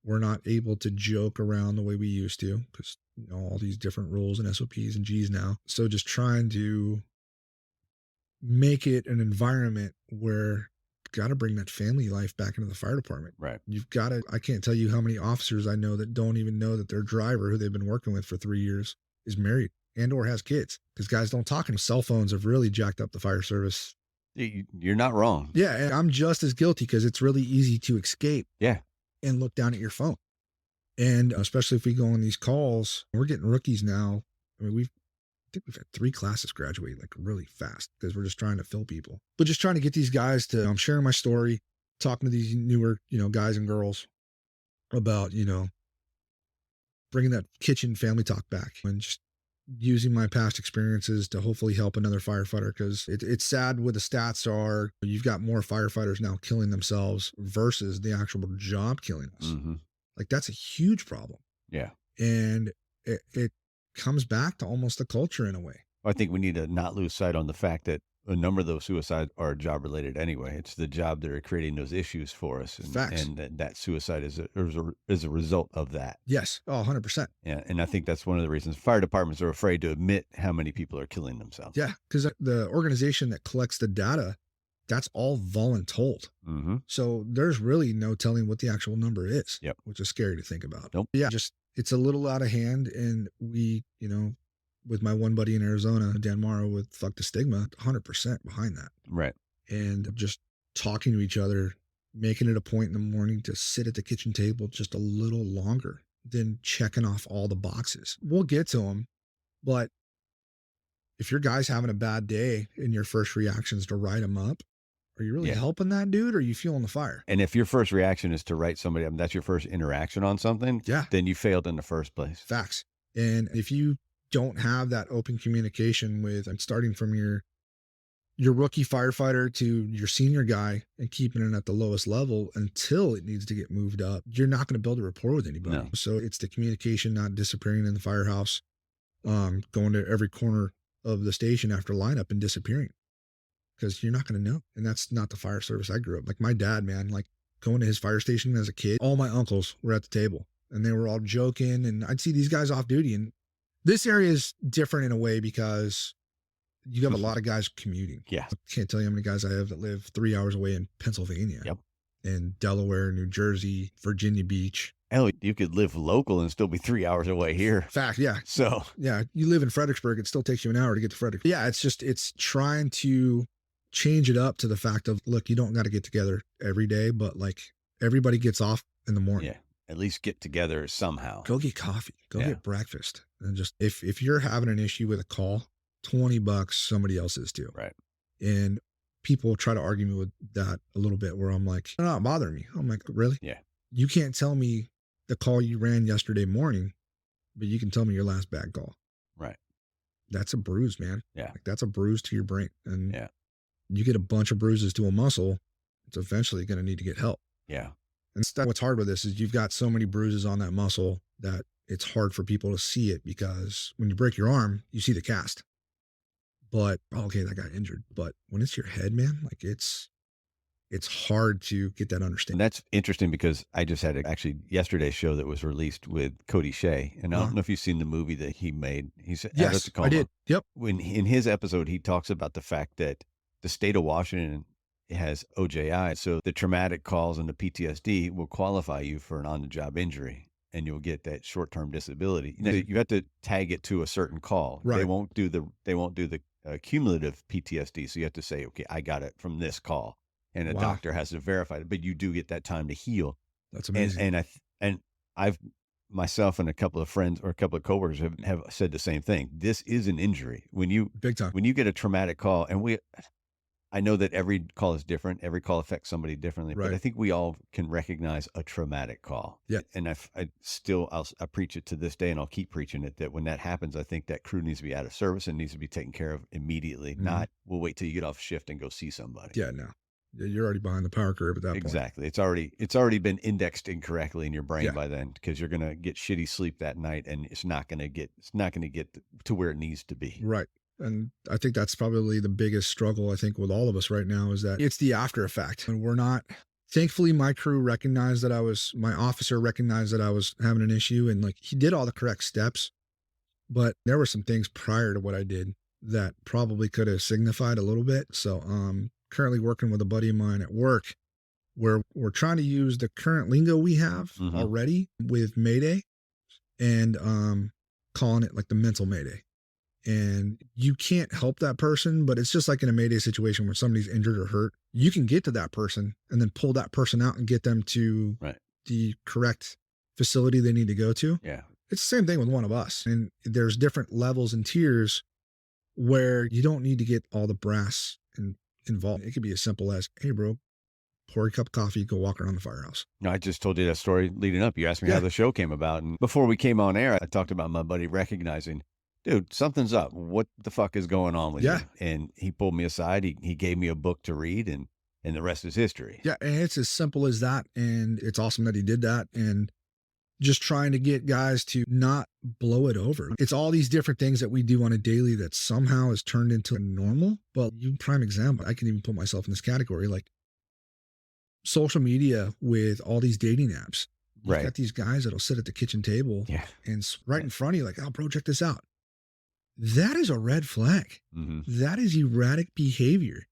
We're not able to joke around the way we used to because all these different rules and SOPs and G's now. So just trying to make it an environment where got to bring that family life back into the fire department. Right. You've got to, I can't tell you how many officers I know that don't even know that their driver who they've been working with for 3 years is married and or has kids because guys don't talk. And cell phones have really jacked up the fire service. You're not wrong. Yeah. And I'm just as guilty because it's really easy to escape. Yeah. And look down at your phone. And especially if we go on these calls, we're getting rookies now. I mean, I think we've had 3 classes graduate like really fast because we're just trying to fill people, but just trying to get these guys to, I'm sharing my story, talking to these newer, guys and girls about, bringing that kitchen family talk back and just using my past experiences to hopefully help another firefighter. Cause it's sad what the stats are. You've got more firefighters now killing themselves versus the actual job killing us. Mm-hmm. Like that's a huge problem. Yeah. And it comes back to almost the culture in a way. I think we need to not lose sight on the fact that a number of those suicides are job related anyway. It's the job that are creating those issues for us. And, Facts. And that suicide is a result of that. Yes. Oh, 100%. Yeah. And I think that's one of the reasons fire departments are afraid to admit how many people are killing themselves. Yeah. Because the organization that collects the data, that's all voluntold. Mm-hmm. So there's really no telling what the actual number is, Yep. which is scary to think about. Nope. Yeah. Just, it's a little out of hand. And we, with my one buddy in Arizona, Dan Morrow with Fuck the Stigma, 100% behind that. Right. And just talking to each other, making it a point in the morning to sit at the kitchen table just a little longer than checking off all the boxes. We'll get to them, but if your guy's having a bad day and your first reaction is to write him up, are you really helping that dude or are you fueling the fire? And if your first reaction is to write somebody up, that's your first interaction on something, then you failed in the first place. Facts. And if you don't have that open communication with, I'm starting from your rookie firefighter to your senior guy and keeping it at the lowest level until it needs to get moved up, you're not going to build a rapport with anybody. No. So it's the communication not disappearing in the firehouse, going to every corner of the station after lineup and disappearing because you're not going to know. And that's not the fire service I grew up. Like my dad, man, like going to his fire station as a kid, all my uncles were at the table and they were all joking and I'd see these guys off duty. And this area is different in a way because you have a lot of guys commuting. Yeah. I can't tell you how many guys I have that live 3 hours away in Pennsylvania. Yep. In Delaware, New Jersey, Virginia Beach. Hell, you could live local and still be 3 hours away here. Fact, yeah. So. Yeah, you live in Fredericksburg, it still takes you an hour to get to Fredericksburg. Yeah, it's trying to change it up to the fact of, look, you don't got to get together every day, but like everybody gets off in the morning. Yeah. At least get together somehow. Go get coffee. Go get breakfast. And just, if you're having an issue with a call, $20, somebody else is too. Right. And people try to argue me with that a little bit where I'm like, they're not bothering me. I'm like, really? Yeah. You can't tell me the call you ran yesterday morning, but you can tell me your last bad call. Right. That's a bruise, man. Yeah. Like that's a bruise to your brain. And yeah, you get a bunch of bruises to a muscle, it's eventually going to need to get help. Yeah. And what's hard with this is you've got so many bruises on that muscle that it's hard for people to see it because when you break your arm, you see the cast. But okay, that got injured. But when it's your head, man, like it's hard to get that understanding. And that's interesting because I just had actually yesterday's show that was released with Cody Shea. And I don't know if you've seen the movie that he made. He's yes, I did. Yep. When in his episode, he talks about the fact that the state of Washington has OJI. So the traumatic calls and the PTSD will qualify you for an on-the-job injury. And you'll get that short-term disability. You have to tag it to a certain call. Right. They won't do the cumulative PTSD. So you have to say, okay, I got it from this call, and a doctor has to verify it. But you do get that time to heal. That's amazing. And I've myself and a couple of friends or a couple of coworkers have said the same thing. This is an injury big time when you get a traumatic call, and I know that every call is different. Every call affects somebody differently, right. But I think we all can recognize a traumatic call. Yeah. And I preach it to this day, and I'll keep preaching it, that when that happens, I think that crew needs to be out of service and needs to be taken care of immediately. Mm-hmm. Not, we'll wait till you get off shift and go see somebody. Yeah, no. You're already behind the power curve at that point. Exactly. It's already been indexed incorrectly in your brain Yeah. by then, because you're gonna get shitty sleep that night, and it's not gonna get to where it needs to be. Right. And I think that's probably the biggest struggle, I think, with all of us right now, is that it's the after effect. And we're not, thankfully, my crew recognized that my officer recognized that I was having an issue, and like he did all the correct steps. But there were some things prior to what I did that probably could have signified a little bit. So currently working with a buddy of mine at work where we're trying to use the current lingo we have already with Mayday, and calling it like the mental Mayday. And you can't help that person, but it's just like in a Mayday situation where somebody's injured or hurt. You can get to that person and then pull that person out and get them to the correct facility they need to go to. Yeah. It's the same thing with one of us. And there's different levels and tiers where you don't need to get all the brass involved. It could be as simple as, hey, bro, pour a cup of coffee, go walk around the firehouse. No, I just told you that story leading up. You asked me how the show came about. And before we came on air, I talked about my buddy recognizing, dude, something's up. What the fuck is going on with you? And he pulled me aside. He gave me a book to read, and the rest is history. Yeah. And it's as simple as that. And it's awesome that he did that. And just trying to get guys to not blow it over. It's all these different things that we do on a daily that somehow is turned into a normal. But you prime example, I can even put myself in this category, like social media with all these dating apps. You've got these guys that'll sit at the kitchen table and right in front of you, like, oh, bro, check this out. That is a red flag. That is erratic behavior.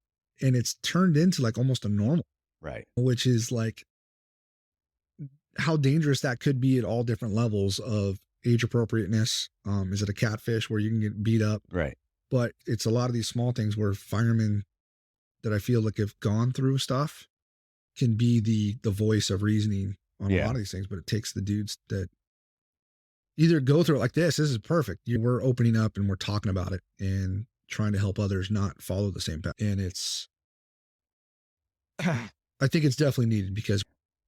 And it's turned into like almost a normal. Right. Which is like how dangerous that could be at all different levels of age appropriateness. Is it a catfish where you can get beat up? Right. But it's a lot of these small things where firemen that I feel like have gone through stuff can be the voice of reasoning on a lot of these things. But it takes the dudes that either go through it like this is perfect. We're opening up and we're talking about it and trying to help others not follow the same path. And I think it's definitely needed because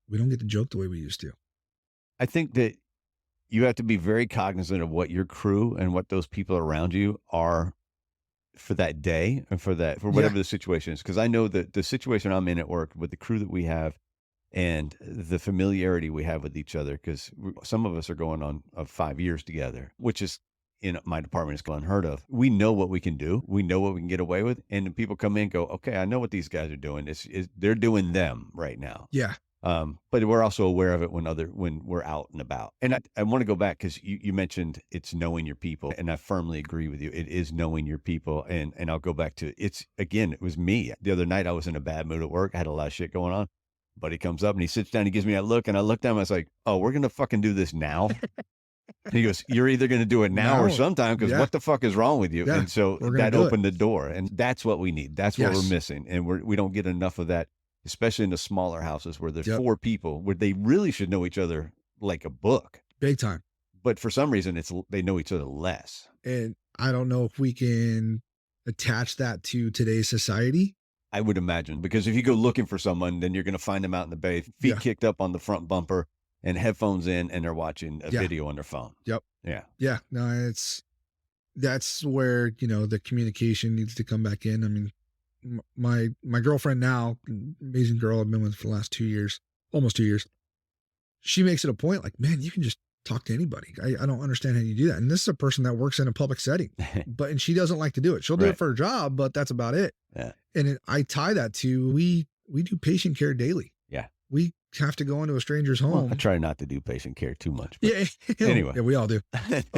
we don't get to joke the way we used to. I think that you have to be very cognizant of what your crew and what those people around you are for that day and for whatever the situation is. Because I know that the situation I'm in at work with the crew that we have and the familiarity we have with each other, because some of us are going on 5 years together, which is in my department is unheard of. We know what we can do. We know what we can get away with. And people come in and go, okay, I know what these guys are doing. They're doing them right now. Yeah. But we're also aware of it when we're out and about. And I want to go back because you mentioned it's knowing your people, and I firmly agree with you. It is knowing your people. And I'll go back to it was me. The other night I was in a bad mood at work. I had a lot of shit going on. Buddy comes up and he sits down, he gives me that look, and I look down and I was like, oh, we're going to fucking do this now. And he goes, you're either going to do it now or sometime, because what the fuck is wrong with you? Yeah, and so that opened the door, and that's what we need. That's what we're missing. And we don't get enough of that, especially in the smaller houses where there's 4 people where they really should know each other like a book. Big time. But for some reason, they know each other less. And I don't know if we can attach that to today's society. I would imagine, because if you go looking for someone, then you're going to find them out in the bay, feet kicked up on the front bumper and headphones in, and they're watching a video on their phone. Yep. Yeah. Yeah. No, that's where, the communication needs to come back in. I mean, my girlfriend now, amazing girl I've been with for the last 2 years, almost 2 years. She makes it a point like, man, you can just talk to anybody. I don't understand how you do that. And this is a person that works in a public setting, and she doesn't like to do it. She'll do it for her job, but that's about it. Yeah. And I tie that to, we do patient care daily. Yeah. We have to go into a stranger's home. Well, I try not to do patient care too much. Yeah. Anyway. Yeah, we all do. It's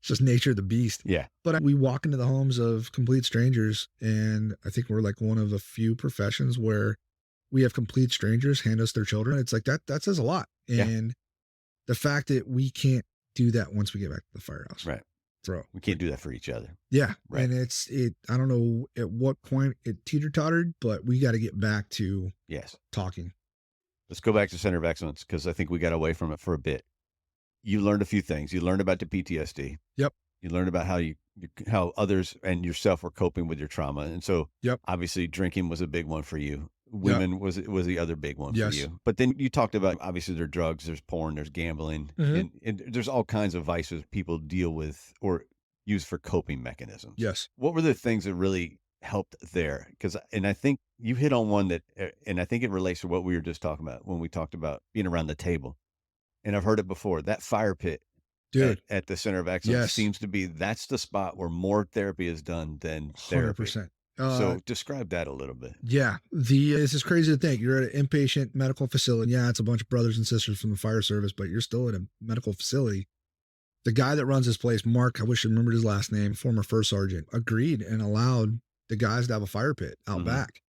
just nature of the beast. Yeah. But we walk into the homes of complete strangers, and I think we're like one of the few professions where we have complete strangers hand us their children. It's like that says a lot. And the fact that we can't do that once we get back to the firehouse. Right. We can't do that for each other. Yeah. Right. And I don't know at what point it teeter-tottered, but we got to get back to talking. Let's go back to Center of Excellence, because I think we got away from it for a bit. You learned a few things. You learned about the PTSD. Yep. You learned about how others and yourself were coping with your trauma. And so obviously drinking was a big one for you. Women was the other big one for you. But then you talked about, obviously there's drugs, there's porn, there's gambling, and there's all kinds of vices people deal with or use for coping mechanisms. Yes. What were the things that really helped there? And I think you hit on one that, and I think it relates to what we were just talking about when we talked about being around the table. And I've heard it before. That fire pit Dude. at the Center of Excellence Yes. seems to be, that's the spot where more therapy is done than therapy. 100%. So describe that a little bit. Yeah, this is crazy to think. You're at an inpatient medical facility. Yeah, it's a bunch of brothers and sisters from the fire service, but you're still at a medical facility. The guy that runs this place, Mark, I wish I remembered his last name, former first sergeant, agreed and allowed the guys to have a fire pit out back.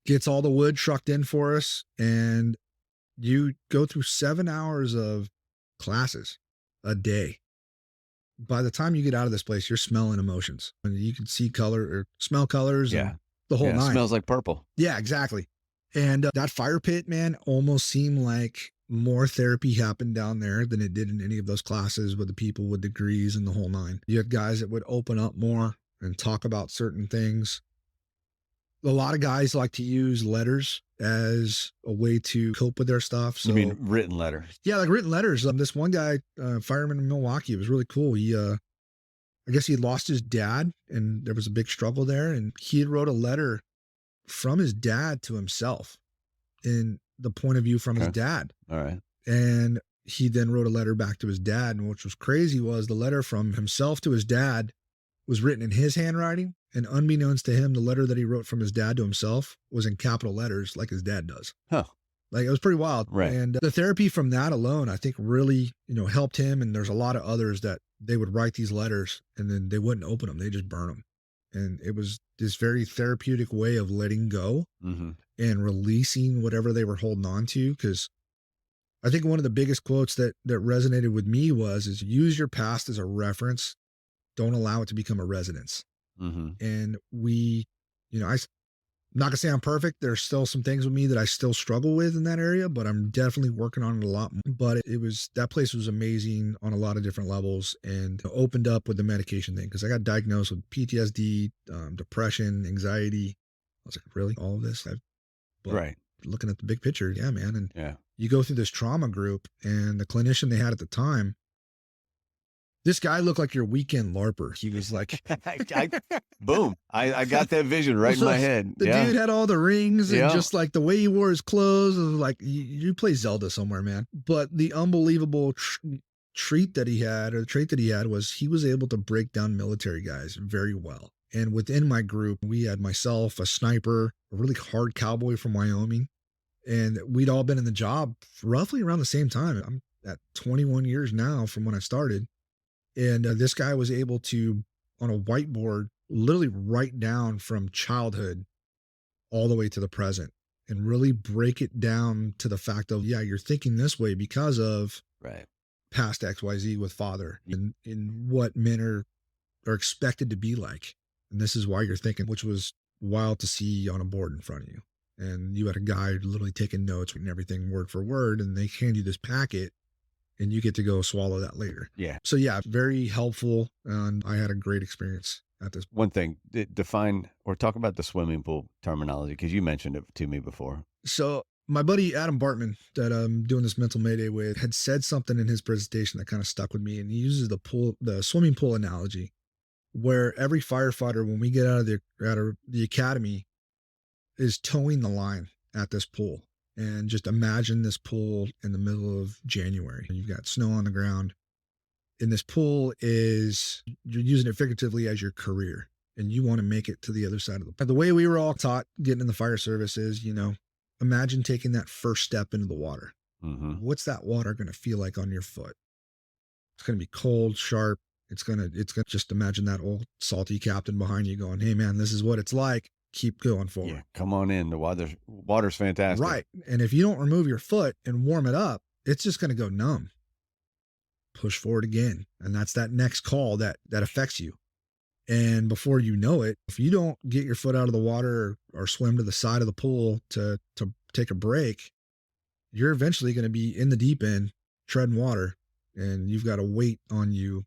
Gets all the wood trucked in for us, and you go through 7 hours of classes a day. By the time you get out of this place, you're smelling emotions. And you can see color or smell colors and the whole nine. It smells like purple. Yeah, exactly. And that fire pit, man, almost seemed like more therapy happened down there than it did in any of those classes with the people with degrees and the whole nine. You had guys that would open up more and talk about certain things. A lot of guys like to use letters as a way to cope with their stuff. So, You mean written letters? yeah, like written letters. This one guy, fireman in Milwaukee, it was really cool. He, I guess he had lost his dad and there was a big struggle there. And he had wrote a letter from his dad to himself in the point of view from his dad. All right. And he then wrote a letter back to his dad. And which was crazy was the letter from himself to his dad was written in his handwriting. And unbeknownst to him, the letter that he wrote from his dad to himself was in capital letters like his dad does. Huh. Like, it was pretty wild. Right. And the therapy from that alone, I think really, helped him. And there's a lot of others that they would write these letters and then they wouldn't open them. They just burn them. And it was this very therapeutic way of letting go and releasing whatever they were holding on to. Because I think one of the biggest quotes that resonated with me is use your past as a reference. Don't allow it to become a residence. And we, I'm not gonna say I'm perfect. There's still some things with me that I still struggle with in that area, but I'm definitely working on it a lot more. But that place was amazing on a lot of different levels and opened up with the medication thing. Cause I got diagnosed with PTSD, depression, anxiety. I was like, really? All of this? Right. Looking at the big picture. Yeah, man. And you go through this trauma group and the clinician they had at the time, this guy looked like your weekend LARPer. He was like, boom. I got that vision right in my head. The dude had all the rings and just like the way he wore his clothes was like, you play Zelda somewhere, man. But the unbelievable trait that he had was he was able to break down military guys very well. And within my group, we had myself, a sniper, a really hard cowboy from Wyoming. And we'd all been in the job roughly around the same time. I'm at 21 years now from when I started. And this guy was able to, on a whiteboard, literally write down from childhood all the way to the present and really break it down to the fact of, you're thinking this way because of past XYZ with father and what men are expected to be like. And this is why you're thinking, which was wild to see on a board in front of you. And you had a guy literally taking notes and everything word for word, and they hand you this packet. And you get to go swallow that later. Yeah. So very helpful. And I had a great experience at this. One thing, define or talk about the swimming pool terminology, because you mentioned it to me before. So my buddy Adam Bartman that I'm doing this Mental Mayday with had said something in his presentation that kind of stuck with me. And he uses the swimming pool analogy, where every firefighter, when we get out of the academy, is towing the line at this pool. And just imagine this pool in the middle of January. You've got snow on the ground. And this pool you're using it figuratively as your career. And you want to make it to the other side of the pool. The way we were all taught getting in the fire service is, imagine taking that first step into the water. What's that water going to feel like on your foot? It's going to be cold, sharp. It's going to just imagine that old salty captain behind you going, hey man, this is what it's like. Keep going forward. Yeah, come on in. The water's fantastic. Right. And if you don't remove your foot and warm it up, it's just going to go numb. Push forward again. And that's that next call that affects you. And before you know it, if you don't get your foot out of the water or swim to the side of the pool to take a break, you're eventually going to be in the deep end, treading water, and you've got a weight on you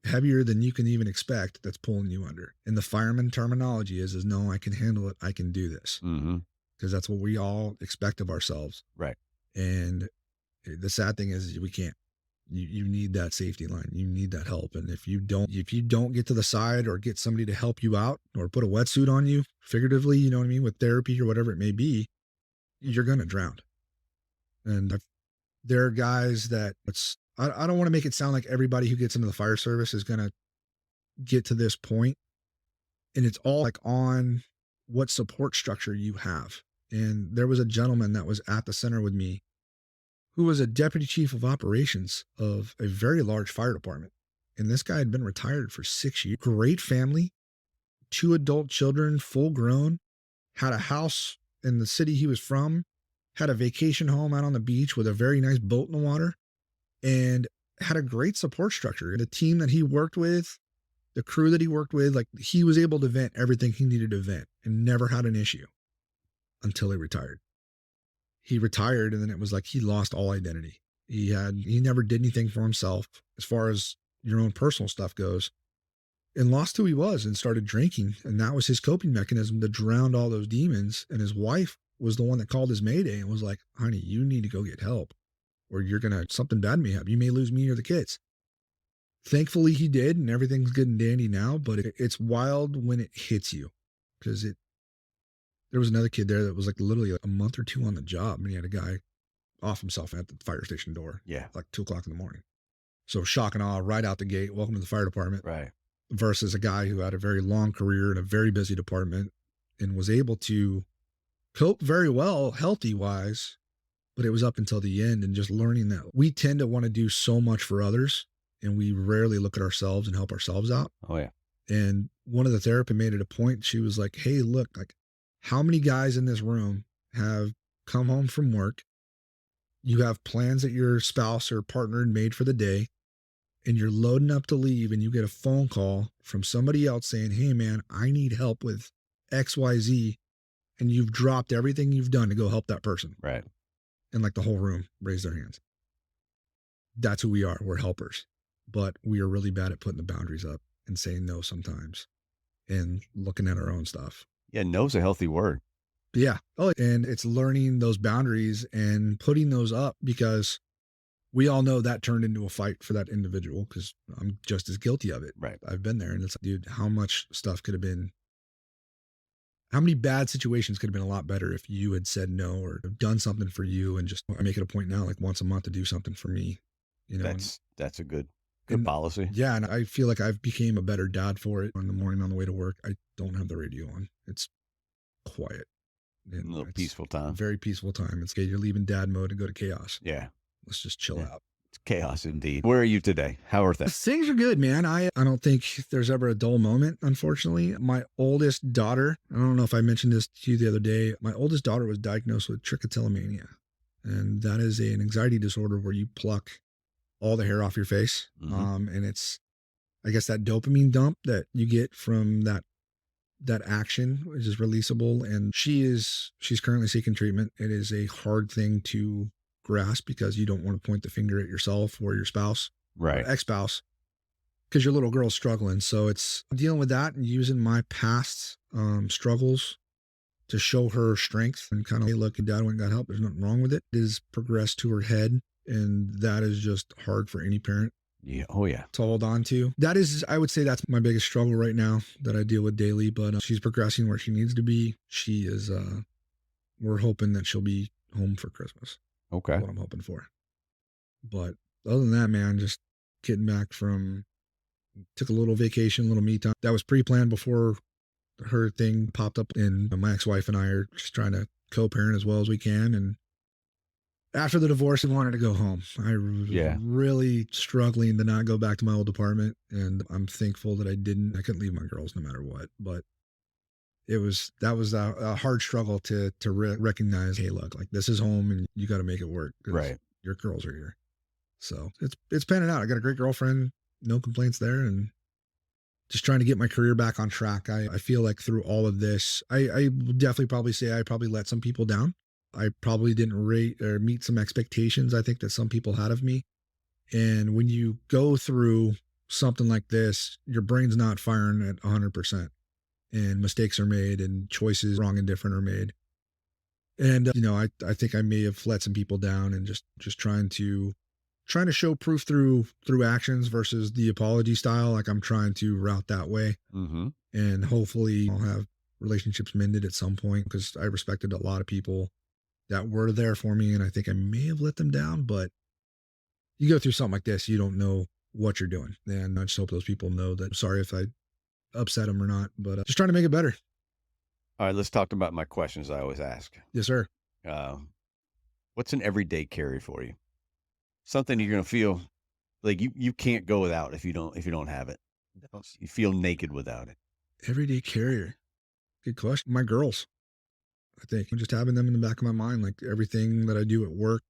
heavier than you can even expect that's pulling you under. And the fireman terminology is no, I can handle it. I can do this. Because that's what we all expect of ourselves. Right. And the sad thing is we can't. You need that safety line. You need that help. And if you don't get to the side or get somebody to help you out or put a wetsuit on you, figuratively, you know what I mean, with therapy or whatever it may be, you're going to drown. And there are guys that I don't want to make it sound like everybody who gets into the fire service is going to get to this point. And it's all like on what support structure you have. And there was a gentleman that was at the center with me who was a deputy chief of operations of a very large fire department. And this guy had been retired for 6 years. Great family, 2 adult children, full grown, had a house in the city he was from, had a vacation home out on the beach with a very nice boat in the water, and had a great support structure. The team that he worked with, the crew that he worked with, like he was able to vent everything he needed to vent and never had an issue until he retired. He retired, and then it was like he lost all identity. He never did anything for himself as far as your own personal stuff goes, and lost who he was and started drinking. And that was his coping mechanism to drown all those demons. And his wife was the one that called his mayday and was like, honey, you need to go get help or something bad may happen. You may lose me or the kids. Thankfully he did, and everything's good and dandy now, but it's wild when it hits you, because there was another kid there that was like literally a month or 2 on the job, and he had a guy off himself at the fire station door. Yeah. Like 2:00 in the morning. So shock and awe right out the gate. Welcome to the fire department. Right. Versus a guy who had a very long career in a very busy department and was able to cope very well, healthy wise, but it was up until the end. And just learning that we tend to want to do so much for others, and we rarely look at ourselves and help ourselves out. Oh yeah. And one of the therapists made it a point. She was like, hey, look, like, how many guys in this room have come home from work? You have plans that your spouse or partner made for the day, and you're loading up to leave, and you get a phone call from somebody else saying, hey man, I need help with XYZ. And you've dropped everything you've done to go help that person. Right. And like the whole room raised their hands. That's who we are. We're helpers, but we are really bad at putting the boundaries up and saying no sometimes and looking at our own stuff. Yeah. No's a healthy word. Yeah. Oh, and it's learning those boundaries and putting those up, because we all know that turned into a fight for that individual, because I'm just as guilty of it. Right. I've been there, and it's like, dude, how many bad situations could have been a lot better if you had said no or done something for you. And just, I make it a point now, like once a month, to do something for me, you know. That's a good policy. Yeah. And I feel like I've became a better dad for it. In the morning on the way to work, I don't have the radio on. It's quiet. A little peaceful time. Very peaceful time. It's okay. You're leaving dad mode and go to chaos. Yeah. Let's just chill out. It's chaos indeed. Where are you today? How are things? Things are good, man. I don't think there's ever a dull moment, unfortunately. My oldest daughter, I don't know if I mentioned this to you the other day, my oldest daughter was diagnosed with trichotillomania. And that is an anxiety disorder where you pluck all the hair off your face. Mm-hmm. And it's, I guess, that dopamine dump that you get from that action, which is releasable. And she's currently seeking treatment. It is a hard thing to grasp, because you don't want to point the finger at yourself or your spouse, right, or ex-spouse, because your little girl's struggling. So it's dealing with that and using my past struggles to show her strength and kind of, hey, look, dad went and got help. There's nothing wrong with it. It has progressed to her head, and that is just hard for any parent. Yeah. Oh yeah. To hold on to. That is, I would say that's my biggest struggle right now that I deal with daily, but she's progressing where she needs to be. She is, we're hoping that she'll be home for Christmas. Okay. That's what I'm hoping for. But other than that, man, just getting back took a little vacation, a little me time. That was pre-planned before her thing popped up, and my ex-wife and I are just trying to co-parent as well as we can. And after the divorce, I wanted to go home. I was really struggling to not go back to my old apartment, and I'm thankful that I didn't. I couldn't leave my girls no matter what, but that was a hard struggle to recognize, hey, look, like this is home and you got to make it work. Right. Your girls are here. So it's panning out. I got a great girlfriend, no complaints there, and just trying to get my career back on track. I feel like through all of this, I will definitely probably say I probably let some people down. I probably didn't rate or meet some expectations I think that some people had of me. And when you go through something like this, your brain's not firing at 100%. And mistakes are made, and choices wrong and different are made. And, I think I may have let some people down, and just trying to trying to show proof through actions versus the apology style. Like I'm trying to route that way. Mm-hmm. And hopefully I'll have relationships mended at some point, because I respected a lot of people that were there for me, and I think I may have let them down. But you go through something like this, you don't know what you're doing, and I just hope those people know that. I'm sorry if I upset them or not, but just trying to make it better. All right, let's talk about my questions I always ask. Yes, sir. What's an everyday carry for you? Something you're gonna feel like you can't go without if you don't have it. You feel naked without it. Everyday carrier. Good question. My girls. I think I'm just having them in the back of my mind, like everything that I do at work,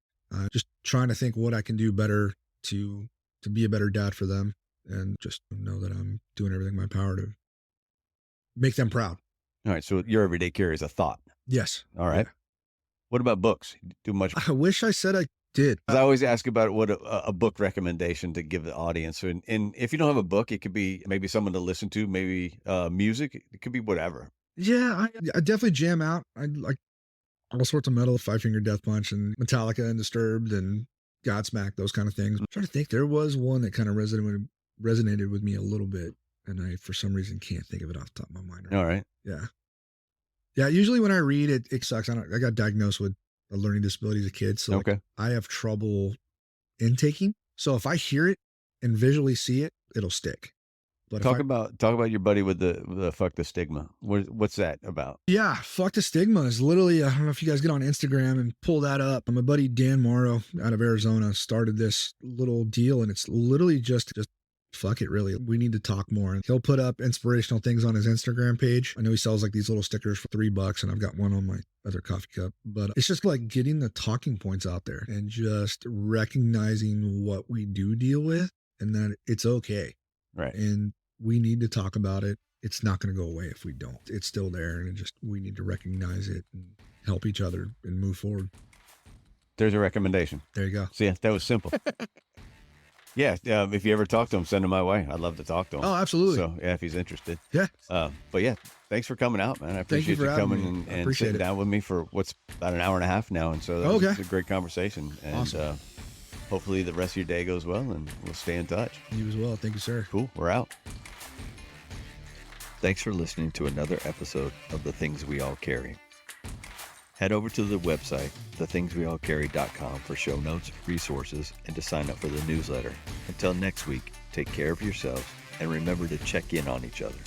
just trying to think what I can do better to be a better dad for them, and just know that I'm doing everything in my power to make them proud. All right, so your everyday carry is a thought. Yes. All right. Yeah. What about books? Do much? I wish I said I did. I always ask about what a book recommendation to give the audience. And if you don't have a book, it could be maybe someone to listen to, maybe music. It could be whatever. Yeah, I definitely jam out. I like all sorts of metal, Five Finger Death Punch and Metallica and Disturbed and Godsmack, those kind of things. I'm trying to think. There was one that kind of resonated with me a little bit, and I, for some reason, can't think of it off the top of my mind. All right. Yeah. Yeah, usually when I read it, it sucks. I got diagnosed with a learning disability as a kid, so Okay. I have trouble intaking. So if I hear it and visually see it, it'll stick. But Talk about your buddy with the fuck the stigma. What's that about? Yeah, fuck the stigma is literally, I don't know if you guys get on Instagram and pull that up. My buddy Dan Morrow out of Arizona started this little deal, and it's literally just fuck it, really. We need to talk more. And he'll put up inspirational things on his Instagram page. I know he sells like these little stickers for $3, and I've got one on my other coffee cup. But it's just like getting the talking points out there and just recognizing what we do deal with, and that it's okay. Right. And we need to talk about it. It's not going to go away if we don't. It's still there, and we need to recognize it and help each other and move forward. There's a recommendation. There you go. So yeah, that was simple. Yeah, if you ever talk to him, send him my way. I'd love to talk to him. Oh, absolutely. So yeah, if he's interested. Yeah. But yeah, thanks for coming out, man. I appreciate you coming and sitting down with me for what's about an hour and a half now. And so that was a great conversation. And awesome. Hopefully the rest of your day goes well, and we'll stay in touch. You as well. Thank you, sir. Cool. We're out. Thanks for listening to another episode of The Things We All Carry. Head over to the website, thethingsweallcarry.com, for show notes, resources, and to sign up for the newsletter. Until next week, take care of yourselves and remember to check in on each other.